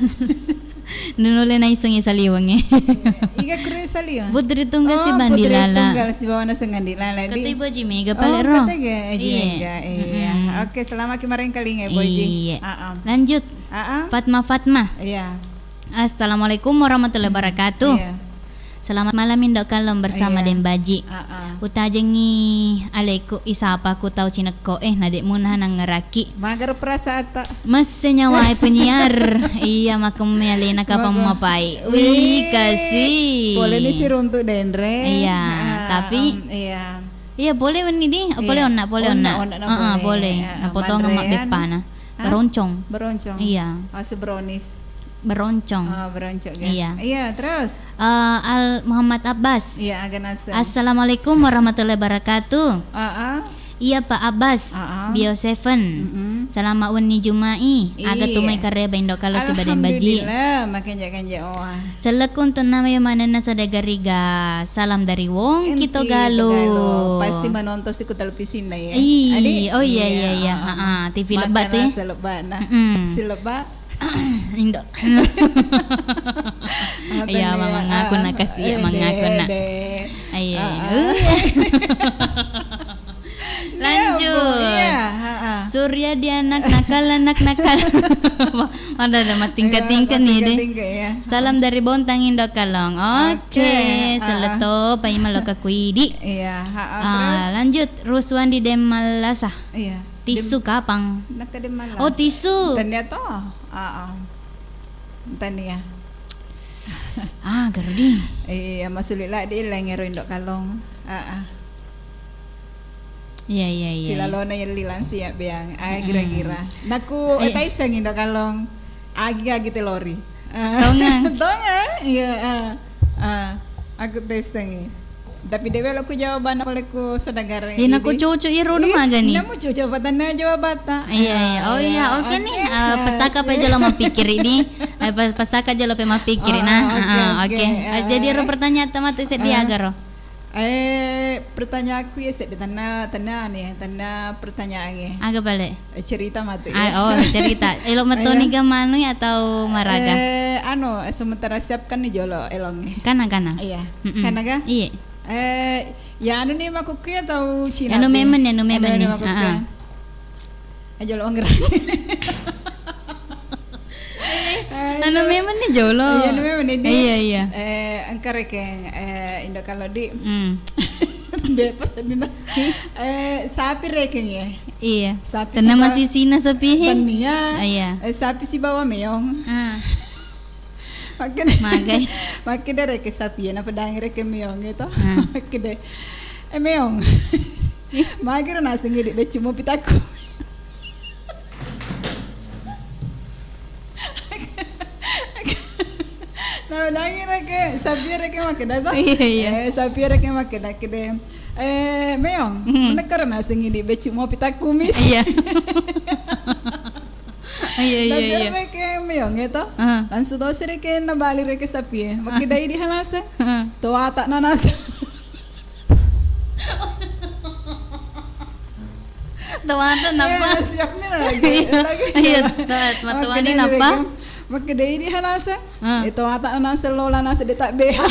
Nunule na isang isaliwang Iga kure saliwang. Putri tunggal si Bandilala. Putri tunggal si bawa na Sangandilala. Katoy Boji mega palero. Iya. Oke, selama kemarin kali nge Boji. Lanjut. Fatma. Iya. Assalamualaikum warahmatullahi wabarakatuh. Selamat malam Indok Kalom bersama Dembaji. Utajengi aleku isapa ku tau cineko nadek munah nang ngeraki. Magar prasata. Mas senyawai penyiar. Iya makem melena kapam mapai. Wih kasih. Boleh nih sih untuk Dendre. Iya, tapi iya boleh ini di. Boleh ona. Boleh. Potong mak bepana. Beroncong. Iya. Brownies. Beroncong. Beroncong kan? Iya, terus Al Muhammad Abbas. Iya, Aganasa. Assalamualaikum warahmatullahi wabarakatuh. Iya Pak Abbas. Bio 7. Selamat wani Jumai. Aga tumay kareba Indo kalau si badan baji. Alhamdulillah, makin janja Selekun to nama mana na sa dagariga. Salam dari Wong Kito Galo. Pasti menonton di televisi na ya. Iya. TV lebat eh. Si lebat. Indo. Iya, mengaku nak kasih mengaku nak. Iya. Lanjut. Surya dia anak nakal. Ada tingkat nih deh. Salam dari Bontang Indo Kalong. Oke, seleto pai maloka kuidi. Iya, lanjut Ruswandi Demalasa. Iya. Tisu kapang. Nakademalas. Oh, tisu. Tanya to. Tanya. Gardi. Iya, masulila di lengero Indo Kalong. Iya. Sila lona yang lilang siap biang. Kira-kira. Naku etais tang Indo Kalong. Agi telori. Tonga. Iya. Aku tes tangi. Tapi dewe aku jawaban oleh ku sedagare. Naku cucu iro dumaga nih. Namu cucu jawabatan jawabata. Iya. Oh iya, oke nih. Pesaka pa jalo mapikir ini. Pesaka jalo pa mapikir nah. Oke. Jadi ro pertanyaan tamat se diaga ro. Pertanyaan aku ya tanah pertanyaannya. Aga balik. Cerita mati. Cerita. Elo metoni ga manu atau maraga? Sementara siapkan nih jolo elongnya. Kana. Iya. Kana ga? Iya. Ya nih makuku atau Cina? Anu memen nih. Jolo angger. Anu memen nih jolo. Iya, anu memen nih. Iya. Angkare keng Indo kalau di. Depas dina. Sapi rekeng ya. Iya. Sapi. Tena masih sina sapi he. Tania. Iya. Sapi si bawa meong. Makin dari ke sapi na pedang reke meong itu. Makin deh. Meong. Magiro nasa ngidi be cimo pitaku. Nah, nangina ke sapira ke makeda to. Iya. Sapira ke makeda kede. Meong, mana karena ngidi be cimo pitaku mis. Iya. Iya iya iya. Tapi reke meong itu, langsung tahu sih reke na bali reke sapie, makida di hanasa, to ata nanasa. Tawatan apa? Siap nih lagi. Iya, matawani napa? Makida di hanasa, itu ata nanasa lola nasa di tak beha.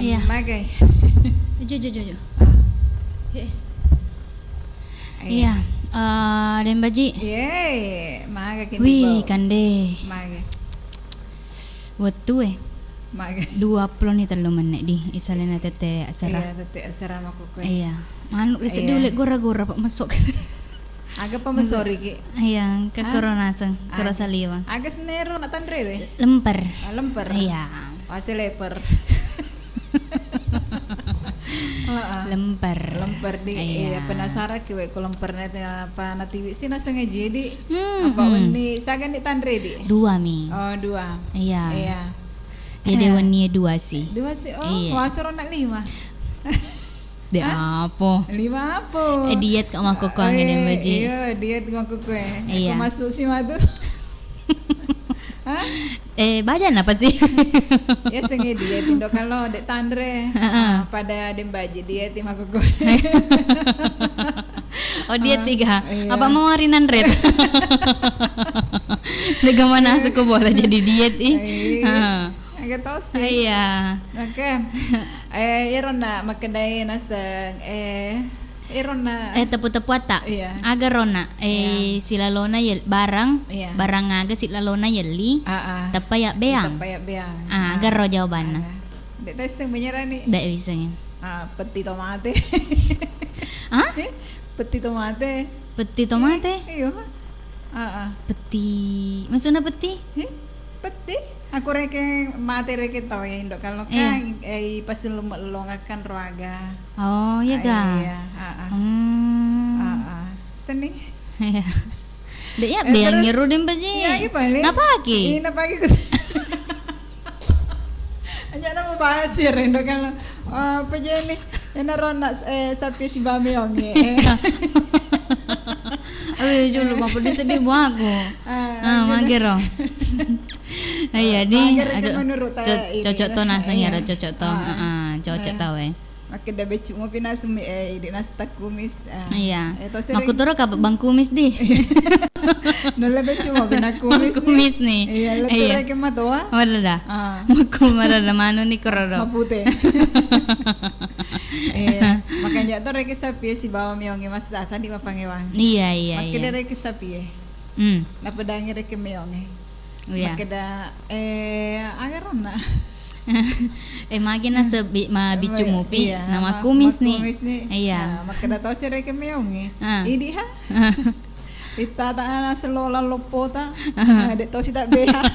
Iya. Magai. Jo. Iya. Den baji. Ye, magai kini. Wih, kande. Magai. Waktu Magai. 20 ni 3 menit di isalina tete asara. Iya, tete asrama ko ko. Iya. Manuk di Iya. ulit gora-gora pak masuk. Aga pa masori ki. Iya, ke corona sang, kerasa liwa. Aga senero na tanre we. Lemper. Lemper. Iya. Wase leper. Lemper. Lemper di Iya. penasaran ki we ko lemper na apa na TV sih na sengaja di. Hmm, Apa uni sagan di tanre di. 2 mi. Oh, 2. Iya. Iya. Jadi wani 2 sih. 2 sih. Oh, Iya. wasoro na 5. De apa? 5 apa? Diet kak mako ko ang den baji. Iya, diet ngaku kue. Iya. Aku masuk si madu. Hah? Badan apa sih? Ya setengah diet indo kalau dek tandre pada dembaji diet tim aku kue. Oh diet 3. Iya. Apa mau harinan red? Lega mana aku boleh jadi diet ih. Agak tahu sih. Iya. Oke. Irona makedai nasdang irona. Tepu-tepu ata. Iya. Aga rona. Silalona yel barang. Iya. Barang aga silalona yeli. Tepa ya beang. Tapaya beang. Aga ro jawabanna. Dek testing menyerah nih. Dek bisanya. Peti tomate. Hah? Peti tomate. Peti tomate? Iya. Peti. Maksudnya peti? Peti. Aku reke mate reke tau ya Indo kalau kan pas longakan roaga. Oh, iya ga. Iya, Seni. Iya. Dek ya beang nyeru din baji. Iya, balik. Napaki? Napaki ko. Aja na mo bahas ya Indo kalau apa aja nih. Yan naron na tapi si Bami Ong. Aduh, julu mau sedih bu aku. Magero. Iya di cocok to nasang ya cocok to. Cocok to we. Makeda becu mo pinas di nas takumis. Iya. Maku turo ka bang kumis di. Nala becu mo binakumis. Kumis nih. Iya, letere ke matoa. Marada. Maku marada mano ni kororo. Mapute. Makanya to reke sapi si bawa meong mas asa di mapangewang. Iya. Makeda reke sapi. Napadangi reke meong. Iya. Makeda agarona. Magi na sa bicu mupi nama kumis nih. Iya. Makeda to si reke meong. Idi ha. Itata na selola lopota. Dek to si tak beha.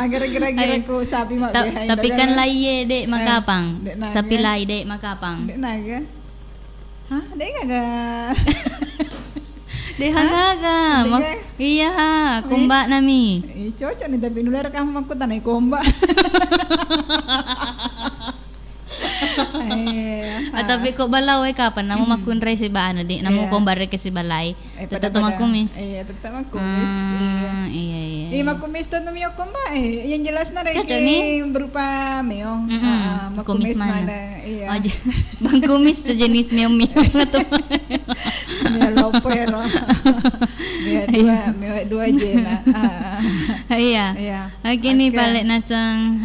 Kira-kira ko sapi mak beha. Tapi kan laye dek makapang. Sapi lai dek makapang. Dek naga. Hah, dek naga. Dek haga. Iya, kumba nami. Cocok nih tapi nular kamu aku tanai komba. Tapi kok balaw kapan namo makun ray si baano di namo kombar ke si balay. Tetap makumis. Iya, tetap makumis. Iya. Makumis to numiyo komba. Yang jelas na ray berupa meong. Kumis mana? Iya. Bang kumis sejenis meong-meong atau Mea lopero. Mea dua jena. Iya. Oke nih balik nasang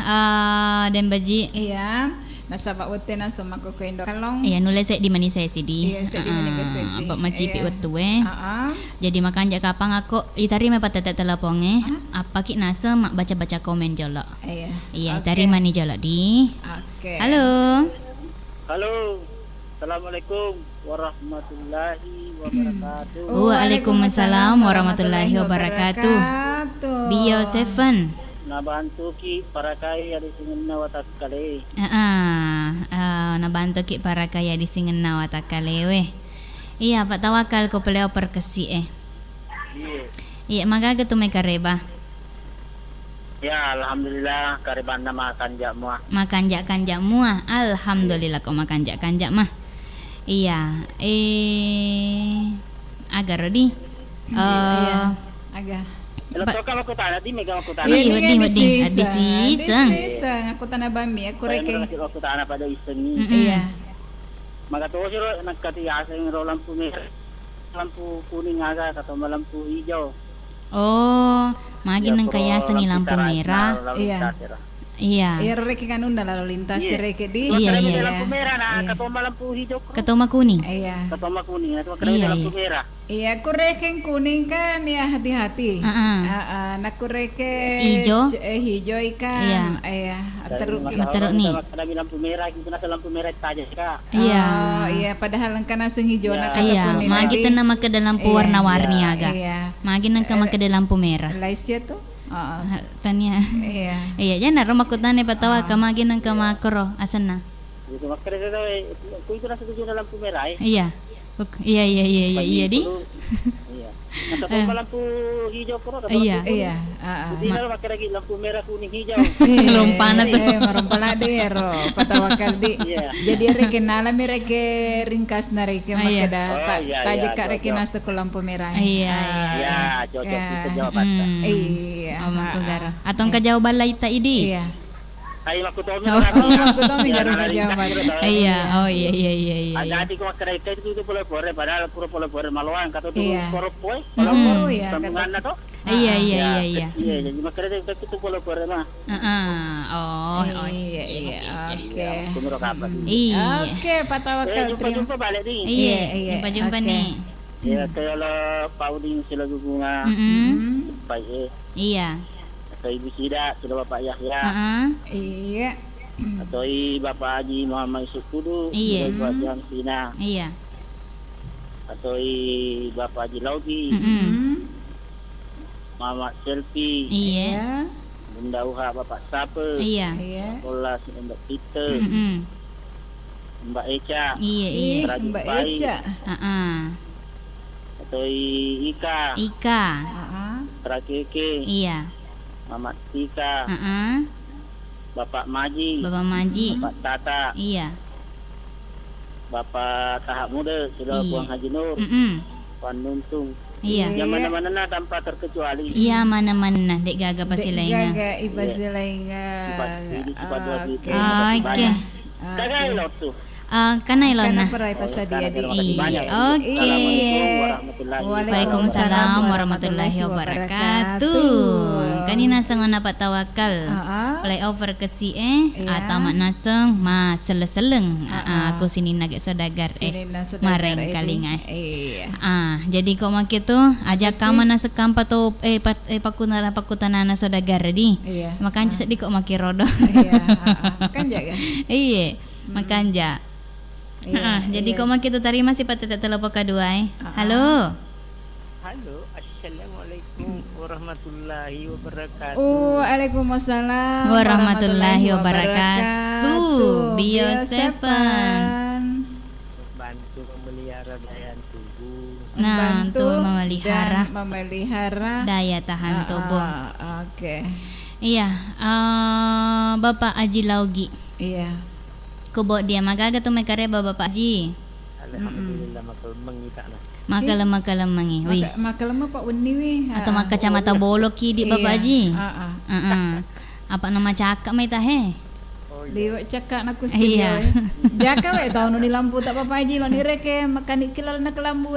dan baji. Iya. Nasabak wote na sumako ko Indo kalong. Iya nulis di mani saya sidi. Iya, di mani sesi. Pak macipi waktu Jadi makan jak kapang aku itari me patete teleponge. Apa ki nasa mak baca-baca komen jolo. Iya, itari mani jolo di. Oke. Halo. Assalamualaikum warahmatullahi wabarakatuh. Waalaikumsalam warahmatullahi wabarakatuh. Bio 7. Nabantu ki para kaya di singena watak kale. Nabantu ki para kaya di singena watak kale we. Iya, Pak Tawakal ko peleo perkesi Iya, magaga tu may kareba. Ya, alhamdulillah kariban na makanjak mo. Makanjak mua. Alhamdulillah ko makanjak mah. Iya, agar di. Agak. Kalau toka aku tanah di mega aku tanah. Iya, di siseng. Aku tanah bami, aku reke. Aku tanah pada iseng. Iya. Maka tuh sih nagkatiasa yung lampu merah, lampu kuning aga atau lampu hijau. Oh, magi nang kaya sangi lampu merah. Iya. Iya. Ya reke kan unda lalu lintas reke di. Iya, Kami iya. lampu merah nah, ketoma lampu hijau. Ketoma kuning. Iya. Ketoma kuning, atau kami Iya, lampu iya. merah. Iya, ku reke yang kuning kan ya hati-hati. Nak ku reke Ijo. hijau ikan. Iya. Iya, teruk. Teruk nih. Kami lampu merah, kita nasa lampu merah saja Kak. Iya. Oh, iya padahal engkan aseng hijau nak kata Iya, kuning. magi tadi. tenang ke dalam lampu warna-warni aga. Iya. Magi nang ke dalam lampu merah. Laisnya tuh. Tanya. Iya. Iya, jangan rumah kutane patawa ka magi nang ke makro asana. Itu makanya saya ku itu nasa tujuh lampu merah. Iya. Iya di. Iya. Nasa ketoma lampu hijau kuro. Iya. Iya. Jadi kalau pakai lagi lampu merah kuning hijau. Lompana tuh. Marompana dero patawakal di. Iya. Jadi reke nala mi reke ringkas na reke Iya. makada iya, taje iya, kak reke cocok. nasa ko lampu merah. Iya. Ya, cocok itu jawaban. Iya. Omong gara. Atau ka jauh balai ta idi. Iya. Ayo aku tahu. Oh, aku tahu mi garu jawaban. Iya. Oh iya. Ada di kau makai itu pole-pole padahal pura-pole maluan kata tu Iya. koropoi. Oh ya Sambungan kata. to. Iya. Iya, jadi makai itu pole-pole mah. Oh. Iya. Oke. Kumiro kapan. Iya. Oke, patawakal terima. Jumpa balik ni. Iya. Jumpa Oke. nih. Ya kalau Pauding sila gugunga. Baik. Iya. Atau Ibu Sida sila Bapak Yahya. Iya. Atau Bapak Haji Muhammad Yusuf Kudu. Iya. Sila Bapak Sina. Iya. Atau Bapak Haji Laugi. Muhammad Selfie. Iya. Bunda Uha Bapak Sapa. Iya. Iya. Bola si Mbak Peter. Mbak Eca. Iya. Rajuk Mbak baik. Eca. Atau Ika. Ika. Trakeke. Iya. Mamat Tika. Bapak Maji. Bapak Maji. Bapak Tata. Iya. Bapak Tahap Muda. Sudah Iya. Puang Haji Nur. Puan Nuntung. Iya. Yang mana-mana nah, tanpa terkecuali. Iya mana-mana dek gaga pasti lainnya. Gaga ibas lainnya. Ini cepat dua gitu. Oke. Kagak lot tuh. Kanay lon na. Karena perai pas dia di. Iya. Oke. Waalaikumsalam warahmatullahi wabarakatuh. Kanina sang na patawakal. Playover ke si atamat naseng ma seleng-seleng. Aku sini nagak sodagar mareng kalingay. Iya. Jadi kok makitu ajak kama na sekampa to pakutanana sodagar di. Iya. Makan di kok makirodo. Iya. Kan jaga. Iya, makanja. Jadi kok makitu tarima si patata telepon kedua. Halo. Halo, assalamualaikum warahmatullahi wabarakatuh. Waalaikumsalam Warahmatullahi wabarakatuh. Bio Seven. Bantu memelihara daya tubuh. Nah, Bantu tuh memelihara dan memelihara daya tahan tubuh. Oke. Iya, Bapak Aji Laugi. Iya. Kubo dia magaga tuh mekare Bapak Aji. Alhamdulillah makal mengita nah. Makalemangi. Wih. Maka lemah Pak Uni wi. Atau maka kacamata bolok ki di Bapak Aji. Iya. Apa nama cakap mai tahe? Dewa cakak nak studio. Iya. Jaka we tahun ni lampu tak apa Aji lo ni reke mekanik kilal nak lampu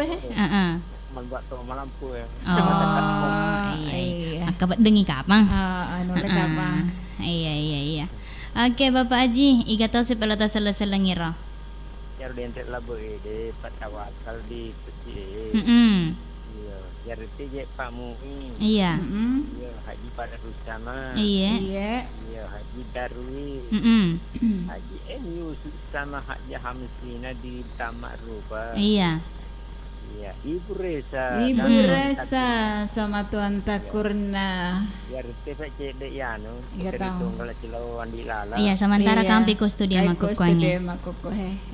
Membuat to malampu ya. Oh, iya. Akabat dengi kapang. Anu lek apa? Iya. Oke Bapak Haji, iga tau si pelota selesai Yar dentet labo de patawakal di peti. Iya, yar tije Pak Mui. Iya. Iya, Haji pada Rusama. Iya. Iya, Haji Darwi. Haji Yusuf sama Haji Hamsina di Tamak Ruba. Iya. Iya, Ibu Reza. Ibu Reza sama Tuan Takurna. Yar tepek cedek yanu. Iya, tahu. Tunggal cilau andi lala. Iya, sementara kampi ko studio makukuanya.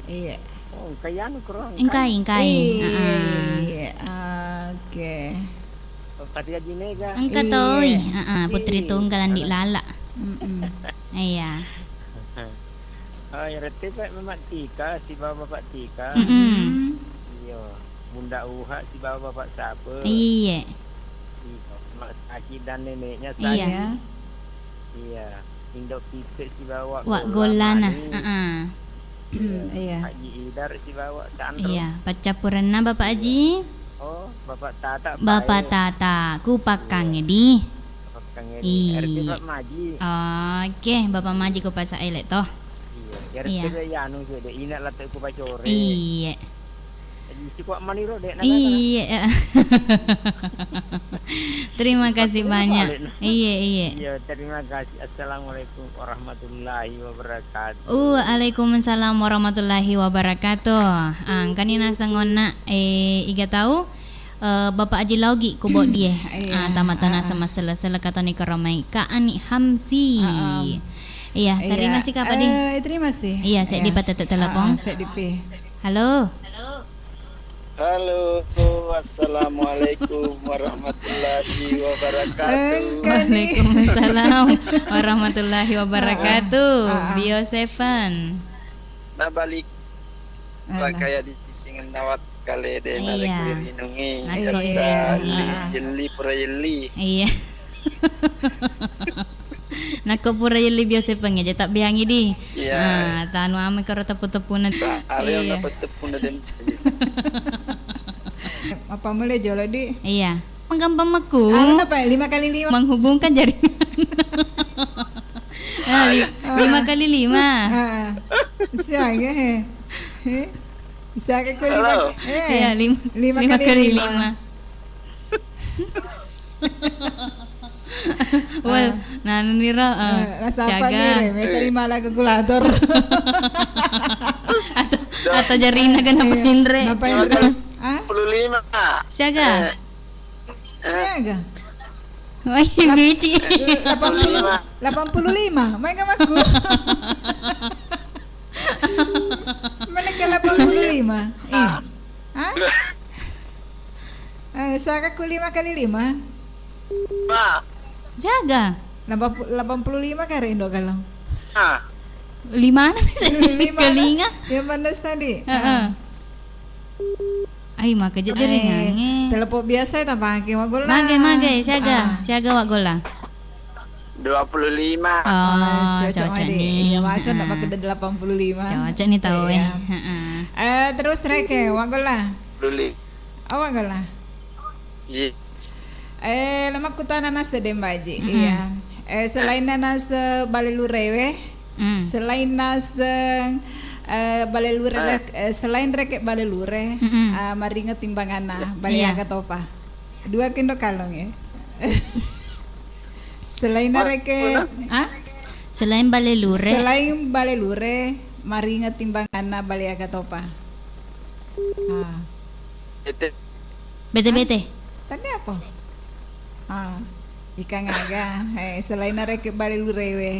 Iya. Oh, kayanu kurang. Ingkai. Iya. Oke. Kati Haji Mega. Engka toy. Putri tunggal andi lala. Iya. Oh, yar tepek Mamat Tika, si Bapak Tika. Iya. Bunda Uha si Bapak siapa? Iya. Mak Aki dan neneknya Iya. saya. Iya. Indok Pipit si bawa Wak golana. Iya. Haji Idar si bawa Sandro. Iya, pacapurana Bapak Haji. Oh, Bapak Tata. Bapak Tata, kupakangnya di. Bapak Kang Iya. RT Pak Maji. Okey, Bapak Maji ko pa sa elek toh. Iya, RT Iya. dia anu je dek inat lah ku pacore. Iya. Jadi si kuat maniro dek nak. Iya. Terima kasih banyak. Iya, iya. Iya, terima kasih. Assalamualaikum warahmatullahi wabarakatuh. Waalaikumsalam warahmatullahi wabarakatuh. Kanina sangona iga tahu Bapak Haji Laugi kubok dia. Tamatana sama sela-sela kata ni karamai Kak Ani Hamsi. Iya, terima kasih Kak Padi. Terima kasih. Iya, saya di patah telepon. Saya di P. Halo. Halo, assalamualaikum warahmatullahi wabarakatuh. Waalaikumsalam warahmatullahi wabarakatuh. Bio Seven. Nah balik kayak di singen nawat kali deh Iya. nade kulirinungi. Nako, Kata iya. jeli pura jeli. Iya. Nako pura yeli Bio Seven aja tak biangi di. Iya. Tanu ame karo tepu-tepu nanti. Ariel Iya. dapat tepung dan Apa mulai jolo di? Iya. Menggampang maku. Apa 5 kali 5? Menghubungkan jaringan. 5 kali 5. Siaga Siaga ko Halo. Iya, 5 5 kali 5. Well, nira Rasa apa nih? May terima lah kalkulator. atau jarina kan apa Indre? Apa Indre? Ah? 25. Siaga. Siaga. Wah, bici. 85. May kamaku. Mana ka 85? Hah? Saka ko 5 kali 5. Ma. Jaga. 85 ka rin do kalau. 5 na bisa. Kalinga. Yang mana tadi? Ay, maka jaringan. Telepon biasa ta pakai wagol na. Magay, siaga wag gola. 25. Cocok Iya, nih. masa nak pakai 85. Cocok nih tahu Iya. Terus reke wagol lah. Luli. Wagol lah. Iya. Lama kutana nasa dembaji. Iya. Selain nasa balelurewe, selain nasa balelure selain reke balelure, maringa timbangan baliaga topa. Dua kindo kalong ya. Selain reke, Selain balelure. Selain balelure, maringa timbangan baliaga topa. Bete. Tadi apa? Ikan aga. Selain reke balelure we.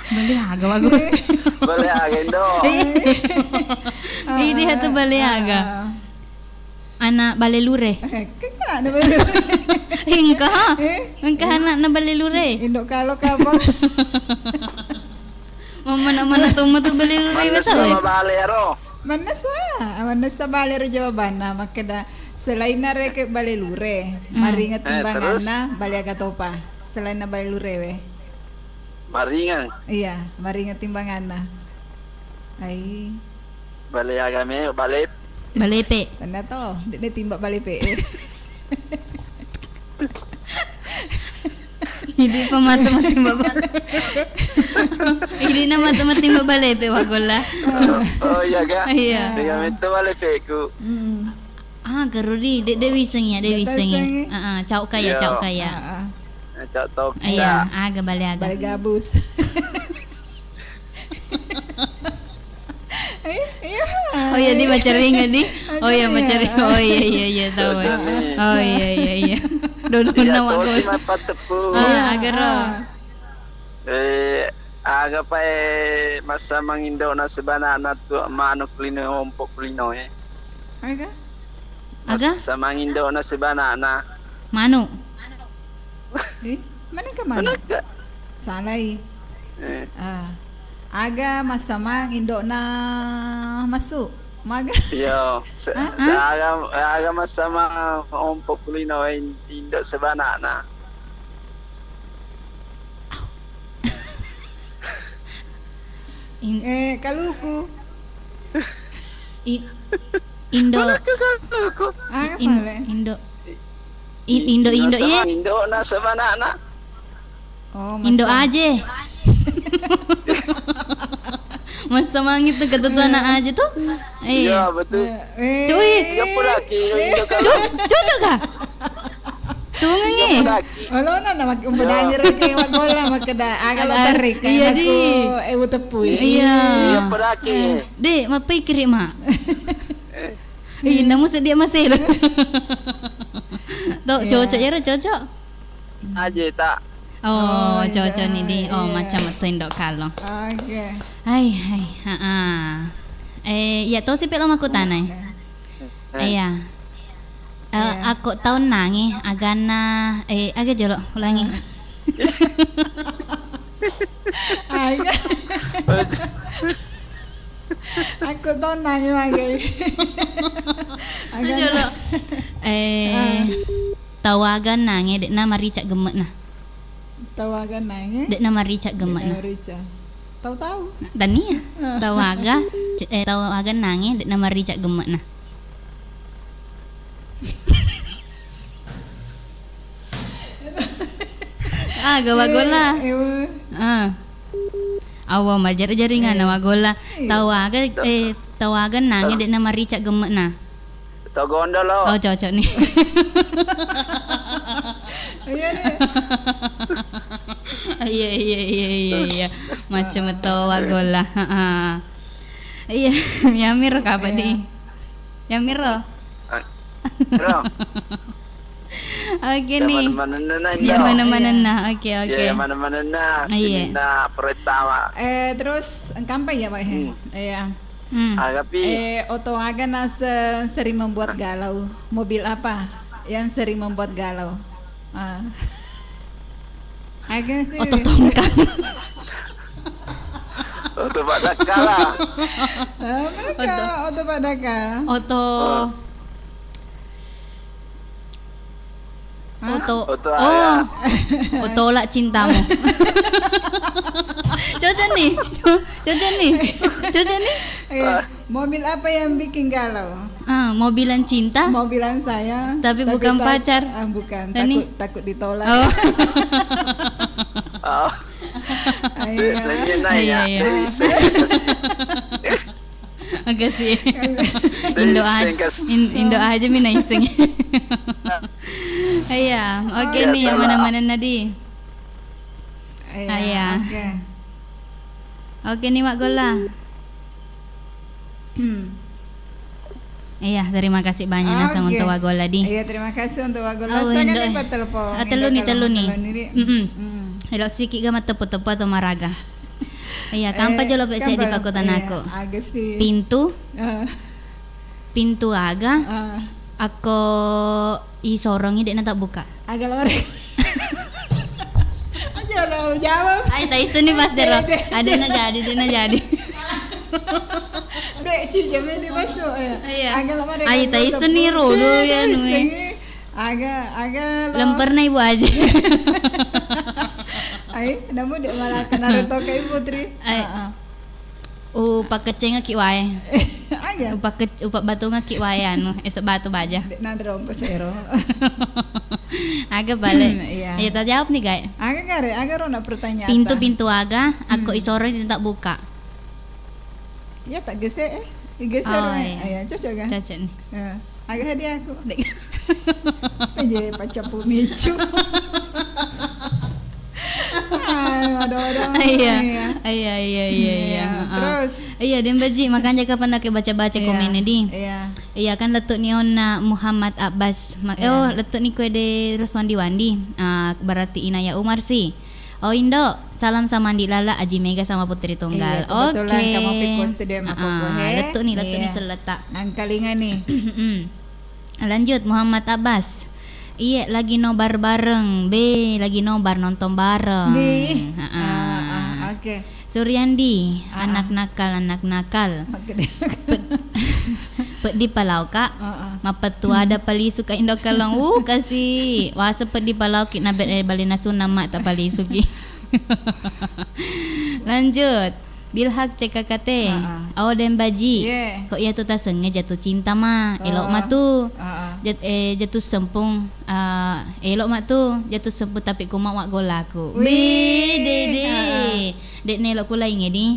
Baliaga wago. Baliaga do. Ini hatu baliaga. Anak balelure. Kena na balelure. Engkah anak na balelure. Indok kalau kamu. Mana tu balelure Mana betul. sama balero. Mana sa balero jawabana makada selain na reke balelure, maringa timbangan terus? na baliaga topa. Selain na balelure we. Maringan. Iya, maringa timbangan na. Ay, Baliaga me balep. Balepe. tanda to, di timbak balipe. Hindi pa matematimba balepe. Hindi na matematimba balepe wagola. Oh iya ga. Iya. Dengan itu balepe ku. Garudi, de wisengnya. Cau kaya. Cak tok. Iya, aga baliaga. Balik gabus. Oh iya di maceringa di. Oh iya maceringa. Oh iya tahu. Oh iya. Dulu Iya nama to si ko. mapat tepu. Agaro. Aga pa masa mangindo na sebana na tu mano kulino ompok kulino Aga? Aga? Masa mangindo na sebana na. Manu. Mana ka mana? Naga. Salay. Aga masama indo na masuk. Maga. Yo, sa aga masama ompok kulino indo sebana na. Kaluku. Indo Apa le? Indo Indo ya. Indo na sa mana. Oh, Indo aja. Mas Semang itu kata tuan anak aja tuh. Iya, betul. Cuy. Tiga puluh lagi Indo kalau Cocok kah? Tunggu nge. lagi. Olo na mak umbadanya reke wag bola makada aga lo tarik Iya, aku di. ewu tepui. Iya. Tiga puluh lagi. Dek, mapai kiri mak. Namu sedia masih lah. Tuh, cocok ya, cocok. Aja tak. Oh, cocok nih di. Oh, macam itu indok kalong. Oke. Hai, ya tahu sih pelom aku tanai. Iya. Aku tahu nangi agana agak jolok ulangi. Aga. Aku tahu nanya lagi. Jolok. Tahu agak nangi dek nama Richard gemet nah. Tawagan nanya. Dek nama Richard gemet nah. Rica. Tahu-tahu. Tani ya. Tahu agak nangi dek nama Richard gemet nah. Gawagola. Awa majar jaringan wagola. Tawagan nangi dek nama Richard gemet nah. Togondo lo. Oh cocok nih. Iya deh. Iya. Macam itu wagola. Iya, Yamir kapan di? Yamir lo. Bro. Oke nih. Ya Ya mana-mana nah. Oke. Ya mana-mana na. Sini na pertama. Terus kampai ya Pak? Iya. Agapi. Otoaga nas sering membuat galau. Mobil apa yang sering membuat galau? Agak sih. Oto tongkang. Untuk Pak Dakala. Mereka oto padaka. Oto Oto ayah. Tolak cintamu. Cocok nih. Mobil apa yang bikin galau? Mobilan cinta. Mobilan saya. Tapi bukan pacar. Bukan. Tani? Takut ditolak. Oh. Oh. Biasanya nanya. Iya. Agak sih. Indo aja mina iseng. Iya, oke nih yang mana-mana nadi. Iya. Oke nih Mak Gola. Iya, terima kasih banyak langsung untuk Wagola di. Iya, terima kasih untuk Wagola. Oh, Saya Indo. kan dapat telepon. Telu nih. Hello sikit gama tepu-tepu atau maraga. Iya, kampa jolo pek di pakutan aku. Agak sih. Pintu aga. Aku isorongi dek tak buka. Agak lore. Aja lo jawab. Ay, Tyson nih pas dero. Ada na jadi. Dek cijame di masuk ya. Iya. Agak lama dek. Ay, Tyson nih rodo ya nui. Agak Lempar na ibu aja. Ay, namun dek malah kena reto kay putri. Ay. Upa keceng ki wae. Agak. Upa batu ki wae anu, esok batu baja. Dek nandrong pesero. Agak balik. Iya. Iya, tak jawab nih, guys. Agak rona pertanyaan. Pintu aga, aku isoron dan tak buka. Ya tak gesek geser. Oh, iya. Cocok kan? Cocok nih. Agak hadiah aku. Aja pacapu micu. Iya. Terus iya dan baji makanya kapan nak baca-baca komen di. Iya. Iya kan letuk ni ona Muhammad Abbas. Oh letuk ni kue de Ruswandi Wandi. Berarti Inaya Umar sih. Oh Indo, salam sama Andi Lala, Aji Mega sama Putri Tunggal. Oke. Kamu pikir studio letuk nih seletak. Angkalingan nih. Lanjut Muhammad Abbas. Iya lagi nobar bareng. Lagi nobar nonton bareng. Oke. Suryandi, anak nakal. Pet di palau kak. Mapetu ada pali suka Indo kalong. Kasih. Wah sepet di palau kit nabet bali nasu nama tak pali suki. Lanjut. Bilhak CKKT. Oh dan baji. Yeah. Kok ya tu tak sengaja jatuh cinta mah. Elok mah tu. Jatuh sempung. Elok mah tu jatuh sempung tapi ku mak golaku. Dede. Dek ne elok ku lain ni.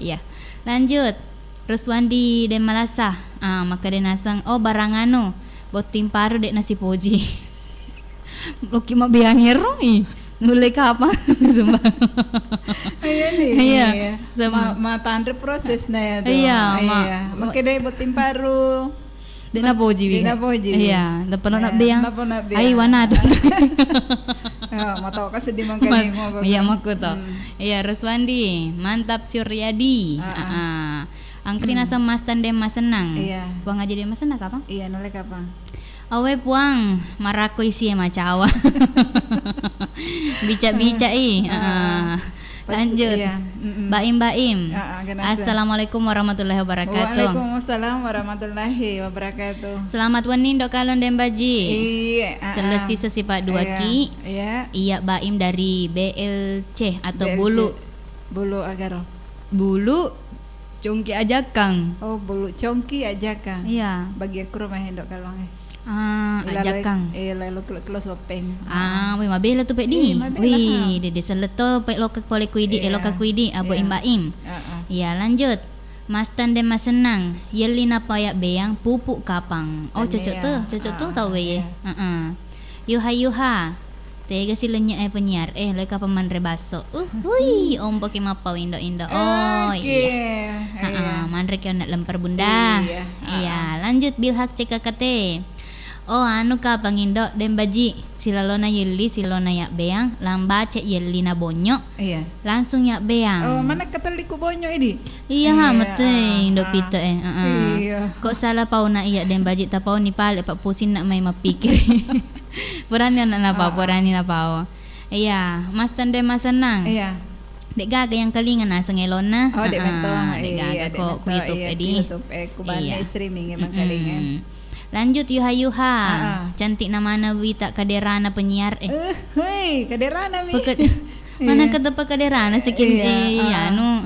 Ya. Lanjut. Ruswandi dan Malasah. Maka dia nasang. Oh barangano. Botim paru dek nasi poji. Loki mak biangir ni. Mulai kapan? Sumpah. Iya. Tandre proses na ya. Iya, Maka dia botim paru. Dek na poji. Iya, dapat nak biang. Ai wana tu. Mau tahu kasih di mangkani mo. Iya maku to. Iya Ruswandi, mantap Suryadi. Angkat sinasa mas tandem mas senang. Iya. Puang aja dia mas senang kapan? Iya, nolai kapan? Awe puang marako isi macawa. Bica-bica lanjut. Baim. Assalamualaikum warahmatullahi wabarakatuh. Waalaikumsalam warahmatullahi wabarakatuh. Selamat wani dok kalon dan baji. Iya. Selesi sesipat 2 ki. Iya. Iya Baim dari BLC atau BLC. Bulu agaro. Bulu congki ajakang. Oh, bulu congki ajakang. Iya. Bagi aku rumah hendok kalong ajakang. Lalu kelos lopeng. Wih mabela tu pek di. Wih, dede seleto pek lokak pole kuidi, lokak kuidi abo imbaim. Ya, lanjut. Mas tandem mas senang. Yelina payak beang pupuk kapang. Oh, cocok tu tahu ye. Yuha. Tega silanya penyiar leka paman rebaso. Hui, om pakai mapau indo. Oh, iya. Manre kau nak lempar bunda. Iya, lanjut Bilhak CKKT. Oh anu ka pangindo den baji silalona yeli silona yak beang lamba cek yeli na bonyo. Iya. Langsung yak beang. Oh mana kataliku bonyo ini? Iya mete indo pita Iya. Kok salah pau nak iya den baji ta pau ni pale pak pusin nak mai mapikir. Purani nak napa purani napa. Iya, Mas tande mas senang. Iya. Dek gaga yang kalingan na sengelona. Oh dek mentong. Dek gaga kok ku YouTube edi. YouTube kubane streaming emang kalingan. Lanjut yuha. Cantik namana wita kaderana penyiar hei kaderana mi. Mana ketepa kaderana sikit anu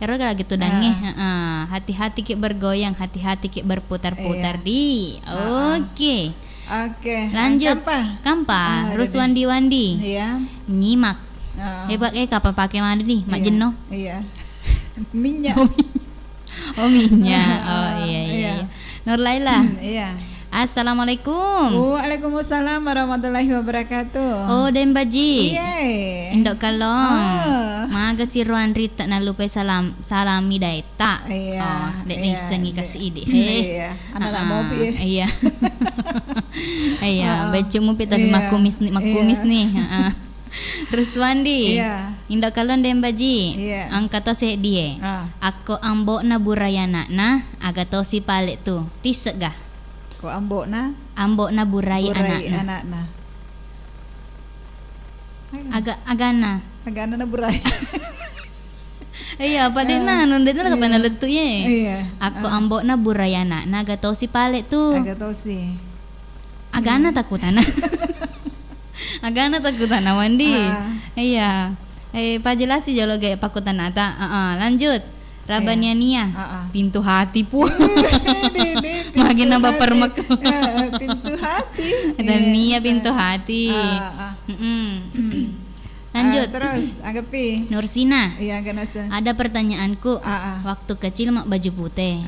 Ero kalau gitu dange hati-hati kek bergoyang, hati-hati kek berputar-putar di. Oke. Lanjut. Kampa. Ruswandi Wandi. Iya. Nyimak. Hebat kapan pakai mana nih? Mak jeno. Iya. Minyak. Oh minyak. Oh iya. Nur Laila. Iya. Assalamualaikum. Waalaikumsalam warahmatullahi wabarakatuh. Oh den baji. Iya. Indok kalong. Maga si Ruan Rita na lupa salami dai tak. Iya. Dek nisengi kasih ide. Iya. Anak mau pi. Iya. Iya, baju mu pi tapi makumis nih. Ruswandi. Iya. Indok kalon den baji. Iya. Angkata seh die. Ako ambok na burayana na agato si palet tu. Tisek gah. Ko ambok na burai anak na. Agana na burai. Iya, pada na nunda na kapan letu ye. Iya. Ako ambok na burai anak na agato si palet tu. Agato si. Agana takutan. Agana takutan Wandi. Iya. Pajelasi jalo gaya pakutan ata. Lanjut. Rabaniania. Pintu hati pu. Makin nambah permek. Pintu hati. Dan Nia pintu hati. Lanjut. Terus anggapi. Nursina. Iya, ganasa. Ada pertanyaanku. Waktu kecil mak baju putih.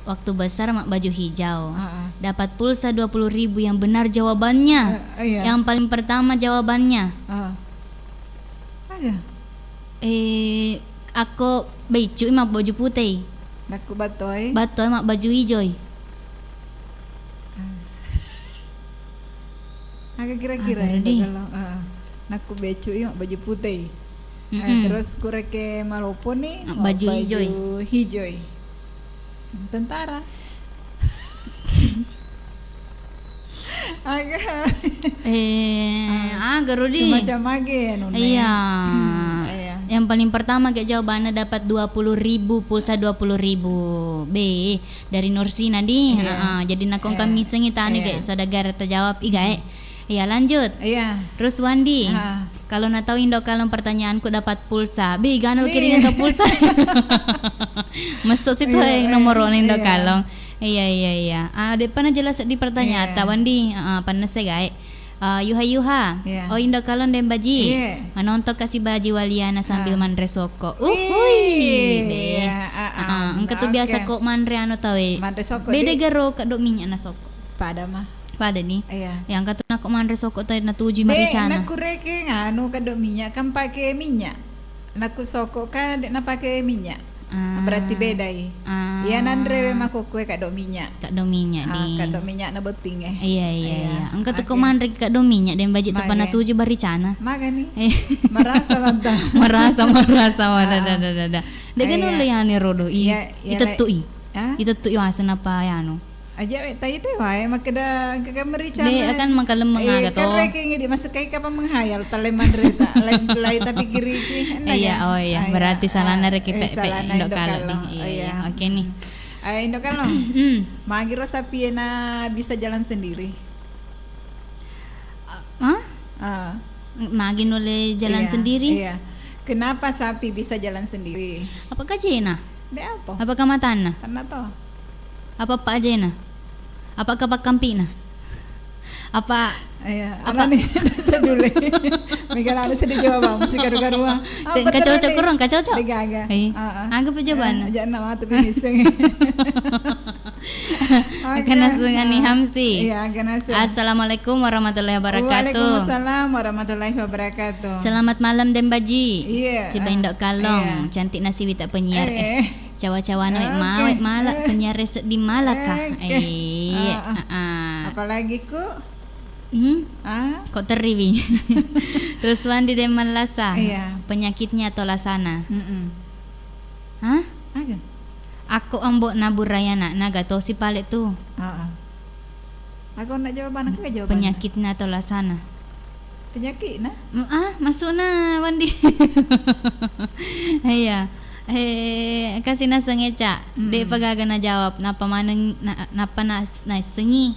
Waktu besar mak baju hijau. Dapat pulsa 20.000 yang benar jawabannya. Yang paling pertama jawabannya. Aku baju mak baju putih. Naku batoy. Batoy mak baju hijau. Agak kira-kira kalau naku baju mak baju putih. Terus kureke malopo nih baju hijau. Tentara. Agak Rudi. Semacam agen. Iya. Yang paling pertama kayak jawabannya dapat 20.000 pulsa 20.000 B dari Nursina di. Jadi nakong kami sengi tani kayak saudagar terjawab iga. Iya lanjut. Iya. Ruswandi. Kalau nak tahu Indo kalong pertanyaanku dapat pulsa. Be gana lu kirim ke pulsa. Masuk situ yang nomor Indo kalong. Iya. Depan jelas di pertanyaan tawan di panas saya guys. Yuha. Oh Indo kalong dan baji. Menonton kasih baji waliana sambil mandre soko. Be. Engkau tu biasa kok mandre anu tahu. Mandre soko. Beda garo kadok minyak na soko. Pada mah. Pada nih. Iya. Yang kata nak mandre soko tahu na tujuh maricana. Nak kureke nganu kadok minyak kan pakai minyak. Nak soko kan nak pakai minyak. Berarti beda ya nandre mah kue kadok minyak. Kadok minyak nih. Kadok minyak na beting Iya. Engkau tu kok mandre kadok minyak dan baju tu pana tujuh maricana. Maga nih. Merasa lantang. merasa. Dah. Dengan oleh yang ni rodo. Itu tu Itu tu yang asal apa yang aja tayo wae makada kakamerica de akan makalem mengaga to karek ngidi masuk kay ka menghayal taleman reta lain tapi kiri ki iya berarti salana rek Indo kalong iya oke nih Indo kalong magiro sapi na bisa jalan sendiri magin oleh jalan sendiri iya kenapa sapi bisa jalan sendiri apakah jena de apa apakah matana tanah to apa jena apakah pakampina apa apa nih sedule Miguel ada sedih jawab mesti karu-karuan kacocok kurang kacocok digaga anggap jawaban aja nama tu biniseng akan nasungani hamsi iya akan nasu assalamualaikum warahmatullahi wabarakatuh waalaikumsalam warahmatullahi wabarakatuh selamat malam Dembaji iya si Indok Kalong cantik nasi wita penyiar cawa-cawa mawet malak penyiar di Malaka apalagi ku kok teriwi terus Wandi Deman Lasa penyakitnya atau lasana aku ambok nabur rayana naga to si palet tu aku nak jawaban aku jawaban penyakitnya atau lasana penyakit na masuk na Wandi iya kasih na sengeca de pagaga na jawab napa maneng napa nas sengi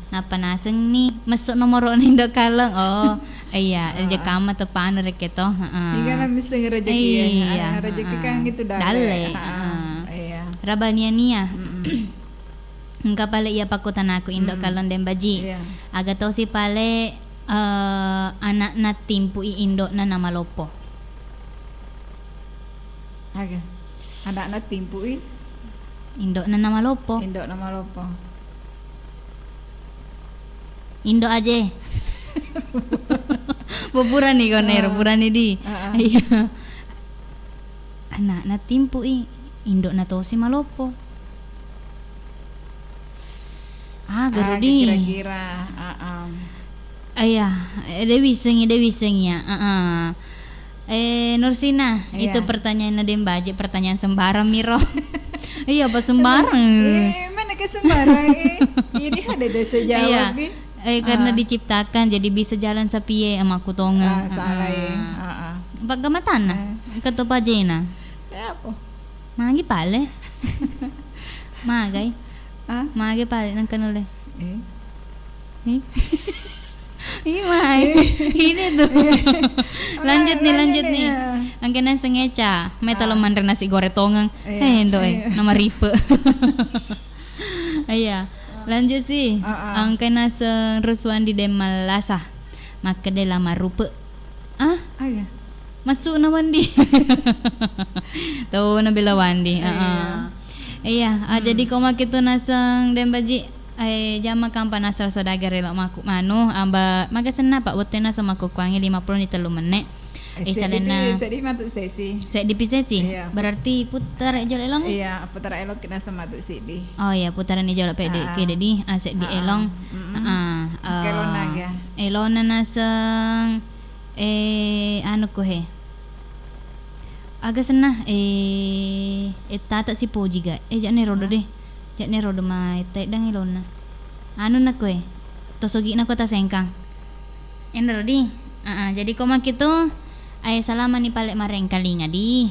napa naseng ni masuk nomor Indo kalong iya aja kama tepan rek to iga na mesti rezeki rezeki kan gitu dale iya rabaniania engka pale iya pakutan aku Indo kalong dan baji aga to si pale anak na timpu Indo na nama lopo anak timpui Indo na nama lopo Indo aja Purani koner purani di iya anak na timpui Indo na to si malopo garudi kira-kira Dewi sengnya Nursina itu pertanyaan Nadem Baje pertanyaan sembarang Miro iya apa sembarang mana ke sembarang ini ada desa jawab karena diciptakan jadi bisa jalan sapiye sama kutonga salah pagamatana keto pajena apa magi pale magi pale nang kanule ini tuh lanjut nih angkenan sengeca metaloman nasi goreng tongang nama ripe iya lanjut sih angkenan serusuan di Demalasa maka de lama rupe masuk na Wandi tuh nabila Wandi iya jadi kau makitu nasang Dembaji jama kampan asal sodagar relok maku manu amba magasena pak wotena sama kukuangi 50 ni 3 menit salena saya dipisesi berarti putar ejol elong putar elong kena sama tu sidi putaran ejol pede kede di asek di elong elona nasang anu ko he aga senah tata si poji ga jakne rodo deh jakne rodo mai tai dang ilona anu na koe tosogi na ko ta sengkang endro di jadi koma kitu ay salama ni palek mareng kalinga di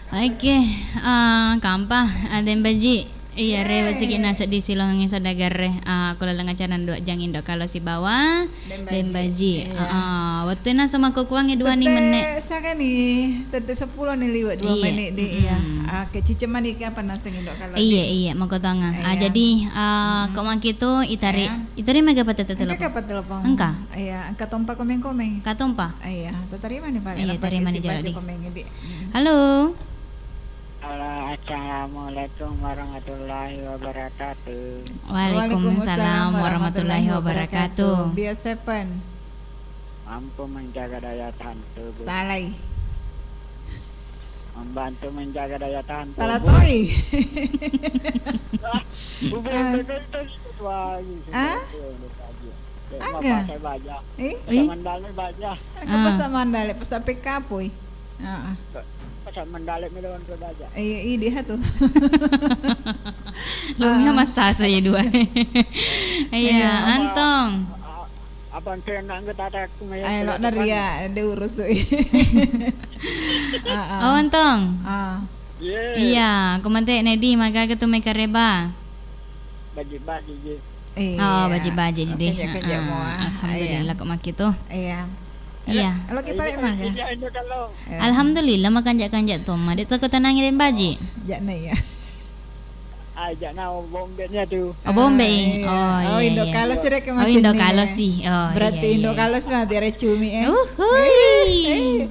Oke, kampa ada yang baji. Iya, re basi kina di silong yang sadagar re. Aku lalang acaran dua jangin dok kalau si bawa dan baji. Waktu na sama kukuangnya 2 nih menit. Saka nih, tete 10 nih liwat 2 Iya. menit di iya. Keciceman iki apa nasengin dok kalau. Iya, mau kotanga. Jadi kok mak itu itari mega pata telepon. Engka kapat telepon. Engka? Iya, engka tompa komeng-komeng. Katompa. Iya, terima nih Pak. Iya, terima nih jadi. Komeng di. Halo. Assalamualaikum warahmatullahi wabarakatuh. Waalaikumsalam warahmatullahi wabarakatuh. Biasa pen. Mampu menjaga daya tahan tubuh. Salai. Membantu menjaga daya tahan tubuh. Salah toy. Angga. Saya baca. Eh? Mandalnya baca. Angka pas mandale pas sampai kapoy. Heeh. Pas mandalnya melawan ke baca. Iya, ide tuh. Lumnya masa saya 2. Iya, Antong. Apa yang nak kata aku ngayon? Ay, lo na ria, de urus tuh. Oh, Antong. Yeah. Iya, kumante Nedi maga ketumay kareba. Baji-baji je. Oh, baji-baji jadi. Kanya mo. Alhamdulillah kok mak itu. Iya. Iya. Kalau kita balik mah kan? Iya, itu kalau. Alhamdulillah makanjak-kanjak tuh mah. Dia takut tenangin baji. Jana ya. Ajak na bombenya tu. Oh, Bombay. Oh, iya. Indo Kalos sih rek Oh, Indo Kalos sih. Oh, berarti iya, Indo iya. Kalos mah dire cumi Uhuy.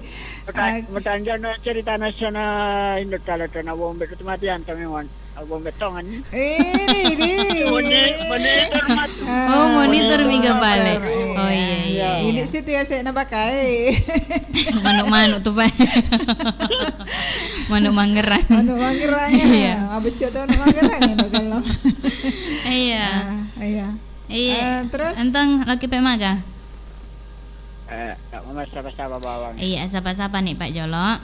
Matanja na cerita nasional Indo kalau tu na bombe tu matian tu memang. Bombe tongan. Monitor matu. Oh, monitor miga balik. Oh, iya. Ini sih tiga saya nak pakai. Manuk-manuk tuh, Pak. Manuk mangerang. Manuk mangerang. Iya. Abecot manuk mangerang Indo kalau. Iya. Iya. Terus Entong laki pe maga. Tak masa-masa bawang. Iya, sapa-sapa nih Pak Jolo.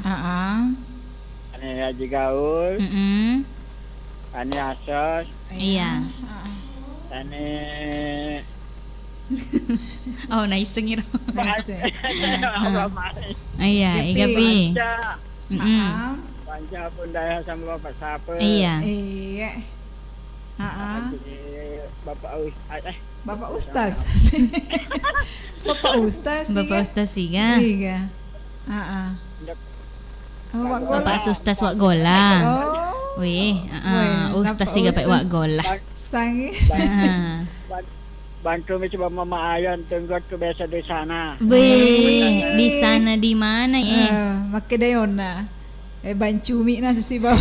Ani Haji Gaul, ani Asos, Iya. ani Oh, naiseng iro. Ramai. Iya, igapi. Panca pun daya sama Bapak Saper. Iya. Iya. Bapak Bapak Ustaz. Bapak Ustaz. Bapak Ustaz siga. Iya. Oh, Wak Gola. Bapak Ustaz wak gola. Oh. Wih, Wih, Ustaz Bapak siga pe Ustaz. wak gola. Sangi. Bantu mi coba Mama Ayan tengok tu biasa di sana. Wih, di sana di mana Makedayon na. Bancumi na si bawah.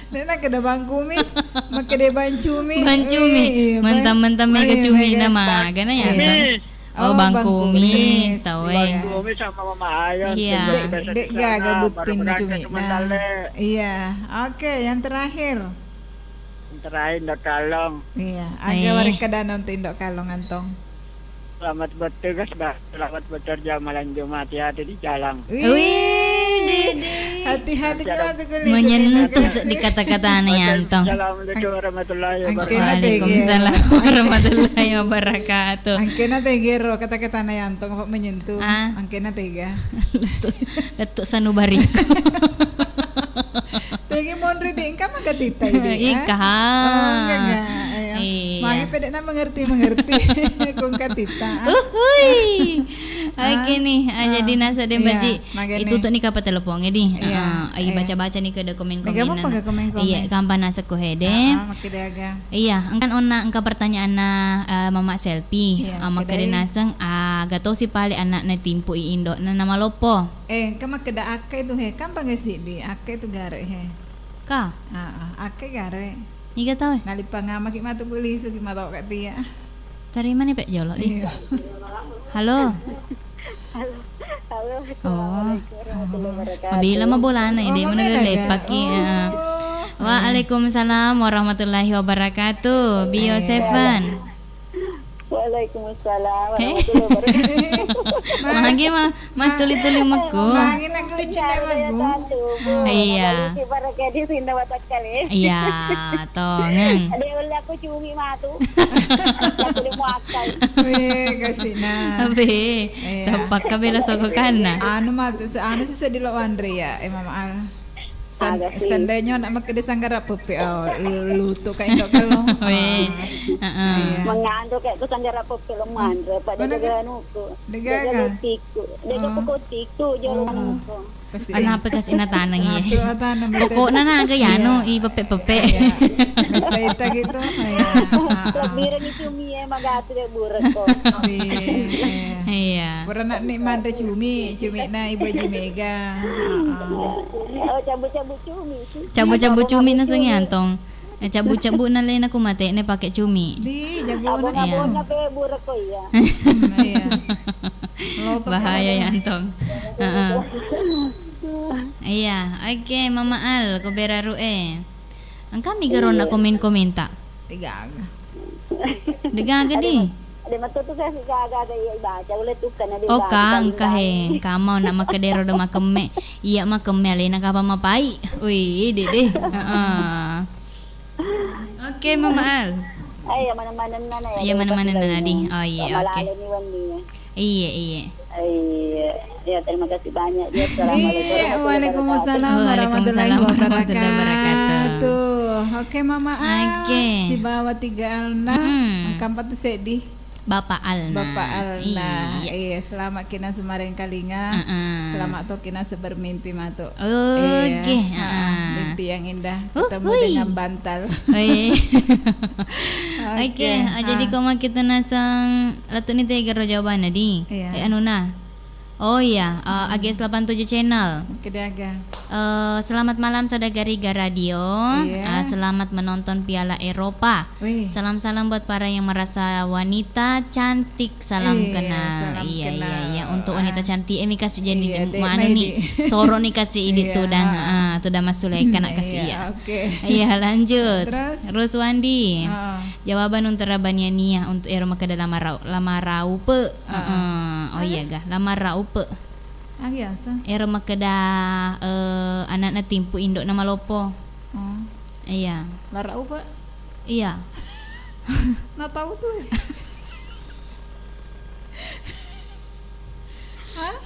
Nena kada bangkumis, makede bancumi. Bancumi. Mentang-mentang mega cumi na maga na ya. Oh, bangkumis. Tawe. Bangkumi sama Mama Ayan. Iya. Dek gagabutin na cumi. Iya. Oke, yang terakhir. Terakhir Ndok Kalong. Iya, agak warik kadanon tu Indok Kalong antong. Selamat bertugas, Mbak. Selamat bekerja malam Jumat. Hati-hati di jalan. Wih, hati-hati kita tu kulis. menyentuh di kata-kata aneh Antong. Assalamualaikum warahmatullahi wabarakatuh. Waalaikumsalam warahmatullahi wabarakatuh. Angkena tegero kata-kata na antong kok menyentuh. Angkena tega. Letuk sanubariko. Tegi monri di ingka magatita ini. Ika. Enggak. Iya. Mangi pede na mengerti kung katita. Uhuy. Oke nih, jadi nasa dem baji. Magane. Itu tuh nih kapan teleponnya di. Ay Iya. baca-baca nih ke komen-komenan. Mega mo pagka-komen-komen. Iya, kampan nasa ko hede. Makidaga. Iya, angkan ona angka pertanyaan na mama selfie. Iya, Makade nasang gato si pali anak na timpo iindo na nama lopo. Kama kada akay tu he, kam pagasi di akay tu gare he. Ka, Akay gare. iga tau. Nalipang nga makimatu puliso kimato ka tiya. Tarima nih Pak Jolo. Iya. Halo. Oh. Bila mabulana ini mana lepak ya. Waalaikumsalam warahmatullahi wabarakatuh. Bio 7. Waalaikumsalam Eh? warahmatullahi wabarakatuh. Mangin mah tuli-tuli maku. Mangin nak kulicin na magu. Iya. Para kadi sinda watak kali. Iya, tongeng. Ada ulah aku cumi matu. Aku le muakai. Weh, kasih na. Abe, Iya. tapak kabela soko kana. Anu mah tu, anu susah di lo Andre ya, Mama Al. Agak sih. Sandanya nak makan sanggara pepe, lutu kayak indok kalau. Weh. Heeh. Iya. Mengandung kayak tu sanjara pokok mandra pada Mana daga nuku. Daga. tiku. Daga pokok tiku jalan nuku. Pasti. Kenapa kasih na tanang Atu iya? tanam. Pokoknya na aga yano i pepe-pepe. Ita gitu. Iya. Lebih ni cumi magatu de burak ko. Iya. Pura nak nikmat cumi na ibu Jimega. Oh cabut-cabut cumi sih. Cabu-cabu cumi na sang yantong. Cabu-cabu na lain aku mate ne pakai cumi. Di jago na. Abon na pe burak ko ya. Iya. Bahaya yantong. Heeh. Iya, oke Mama Al, ko beraru Ang kami garon na komen-komenta. Tiga. Degaga di. Ada matutu kasi kaga iya baca ulit tukan ada. O kang kaheng, kamaw na makadero do makeme. Iya makeme alin na kapa mapai. Uy, dede. Heeh. Oke Mama Al. Ay mana-mana na na. Iya mana-mana na di. Oh iya, oke. Malala ni Wandi. Iya, iya. Ay ya terima kasih banyak ya. Iya, Waalaikumsalam warahmatullahi wabarakatuh. Oke Mama Al. Oke. Si bawa tiga Alna. Kampat tu sedih. Bapak Alna. Bapak Alna. Iya. Iya, selamat kina semarin kalinga. Selamat to kina sebermimpi matu. Oke. Mimpi yang indah ketemu Hui. dengan bantal. Oke. Oke, jadi kau kita nasang latu ni tega jawaban di. Iya. Anu na. Oh iya, AGS 87 channel. Kedaga. Selamat malam Saudara Radio. Iya. Selamat menonton Piala Eropa. Wih. Salam-salam buat para yang merasa wanita cantik. Salam Iya, kenal. salam Iya, kenal. iya, iya. Untuk wanita cantik, Emi kasih jadi Iya, Dek mana Maidi. nih? Soro nih kasih ini Iya. tuh dah, tuh dah masuk lagi nak kasih ya. Oke. Iya lanjut. Terus? Wandi. Ah. Jawaban untuk Rabaniania untuk Eropa ke dalam lamaraupe. Oh iya gah, lamaraupe. Ang yasa. Eropa ke dah anak na timpu indok nama lopo. Oh. Iya. Lara upa. Iya. Na tahu tuh.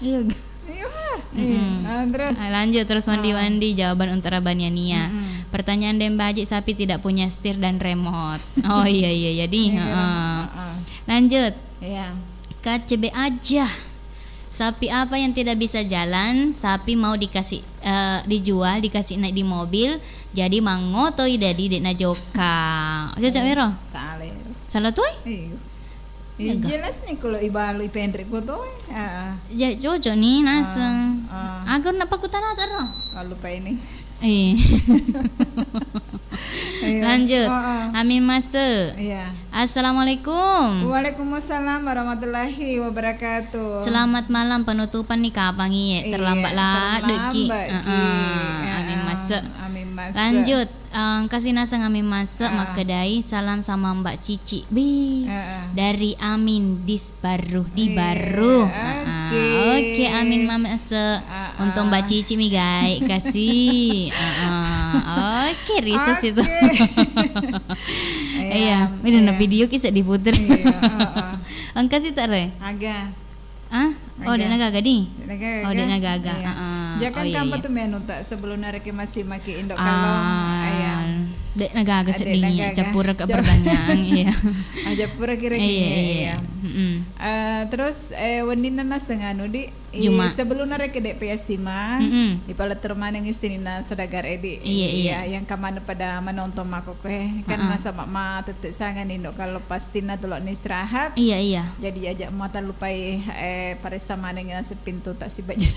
Iya. gah. Iya. Terus. Lanjut terus Wandi jawaban untuk Rabaniania. Pertanyaan Demba Haji sapi tidak punya setir dan remote. Oh iya jadi. Lanjut. Iya. KCB aja. Sapi apa yang tidak bisa jalan? Sapi mau dikasih dijual, dikasih naik di mobil, jadi mangotoi dadi dek na joka. Cocok Mero? Salah. Salah tuh? Iya. Ya, jelas nih kalau ibalu ipendrik ko to. Ya cocok nih naseng. Agar nak pakutan atau? Kalau lupa ini. Iya. Lanjut. Oh. Amin masa. Iya. Assalamualaikum. Waalaikumsalam warahmatullahi wabarakatuh. Selamat malam penutupan nih kapan ya? Terlambat lah deki. Amin masa. Amin masa. Lanjut. Kasih nasa Amin masa makedai salam sama Mbak Cici bi dari Amin di baru. Oke Amin masa untuk Mbak Cici mi guys kasih. Oke riset itu. Iya, ini na video kisah diputer. Angka sih tak re? Aga. Oh dia nagaga di. Oh dia nagaga. Jangan kamu tuh menu tak sebelum nareke masih maki Indo kalau dek nagaga sedih capura ke pertanyaan iya. Aja pura kira-kira iya. Terus wandina nas dengan di sebelum nareke dek PS5 di pala termaneng istinina saudagar edi iya yang kamana pada menonton mako kan masa mak tetek sangan Indo kalau pastina tulok ni istirahat iya jadi ajak mata lupai paresta maneng nasa pintu tak si baju.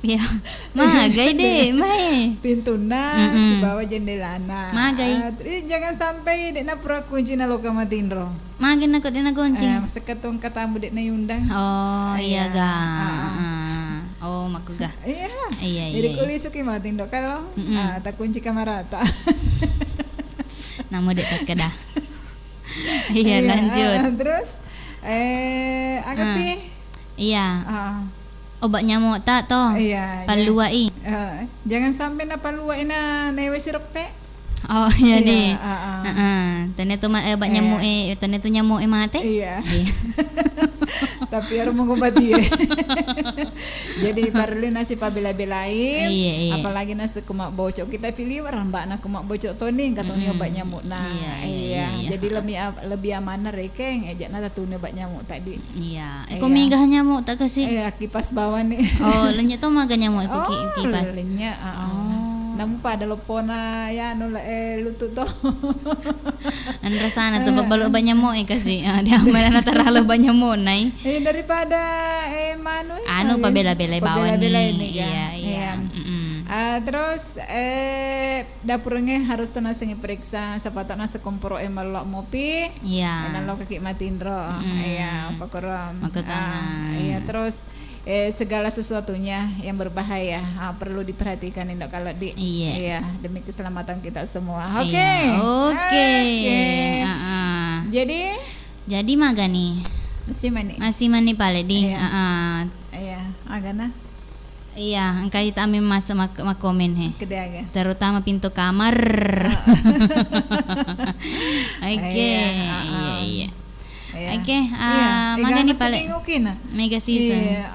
Ya, magai deh, mai. Pintu na, si bawah jendela na. Magai. Jangan sampai dek na pura kunci na loka matindro. Magai na kok dek na kunci. Masa ketong katamu dek na yundang. Oh iya ga. Oh maku ga. Iya. Jadi kulit suki matindo kalau tak kunci kamarata. Namu dek tak kedah. Iya, lanjut. Terus Agapi. Iya. Ah, Obat nyamuk tak toh? iya. Paluai. Jangan sampai na paluai na newe sirupe. Oh iya deh. Iya, Tanya tu obat nyamuk tanya tu nyamuk mate. Iya. Tapi harus mengobati. Jadi perlu nasi pabela-belain. Iya. Apalagi nasi kumak bocok kita pilih orang mbak nak kumak bocok toning katanya obat nyamuk. Nah, Iya. Jadi lebih amanah rekeng ejak na satu obat nyamuk tadi. Iya. Eko migah nyamuk tak kasih. Kipas bawah nih. Oh, lenyap tu maga nyamuk eko kipas. Lenyap. Namun pada lopona ya lutut toh. Andra sana tu babalok banyak nyamuk kasih. Dia ambil na terlalu banyak nyamuk nai. Daripada manu pabela-bela bawah ini nih. Iya. Terus dapurnya harus tenang periksa sepatutnya sekomporo emalok mopi. Iya. Nalo kaki matindro. Iya, pakorom. Tangan. Iya, terus segala sesuatunya yang berbahaya perlu diperhatikan indok kalau Iya. Demi keselamatan kita semua. Oke. Jadi maga nih. Masih mani pale di. Iya, agana. Iya, angkai kami masuk komen he. Kedaga. Terutama pintu kamar. Oke. Iya. Oke, maga nih pale. Mega season.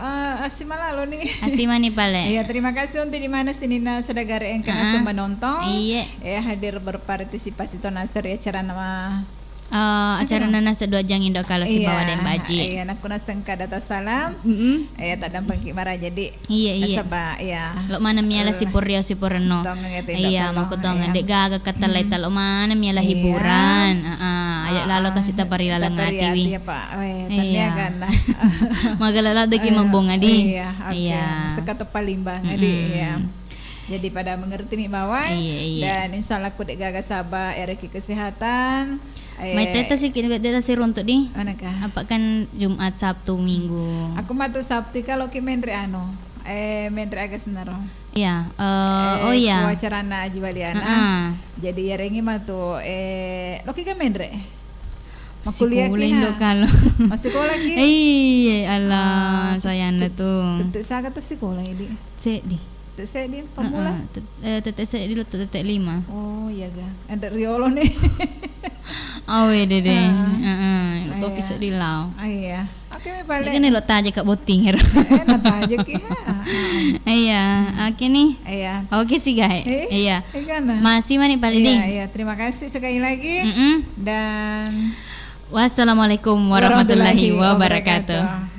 Asimala lo nih. Asima nih pale. Iya, terima kasih untuk di mana sini na saudara yang kena menonton. Iya. Hadir berpartisipasi to nasar acara nama acara nana sedua jang indo kalau si bawa dan baji. Iya, nak kuna sengka data salam. Tak dampang kimara jadi. Iya. Sabah, iya. Lo mana miala si purno. Iya, maku tong dek gaga kata laita lo mana miala hiburan. Ayak lalu kasih tapari lalang atiwi. Iya, Pak. Tanya kan. Magalala deki mambong adi. Iya. Sekata palimbang adi. Iya. Jadi pada mengerti nih bawah. Dan insya Allah aku dek gaga sabah ereki kesehatan. Mai teta sih kita si runtuk di. Manakah? Apa kan Jumat, Sabtu, Minggu. Aku matu Sabtu kalau ki mendre mendre agak senaro. Iya. Oh iya. Wacarana aji baliana. Jadi ya rengi matu lo ki mendre. Makuliah ki kalau. Masih sekolah ki. Iya, Allah sayang tuh. Tetek saga tes sekolah ini. Sedih. Tetek di pemula. Tetek saya dulu tetek 5. Oh iya ga. Ada riolo nih. Awe dede. Lo kisah di lau. Iya. Oke me pale. Ini lo taja kak boting hero. Nataja ki. Iya, oke nih. Iya. Oke sih guys. Iya. Masih mani pale ding. Iya, terima kasih sekali lagi. Dan wassalamualaikum warahmatullahi wabarakatuh.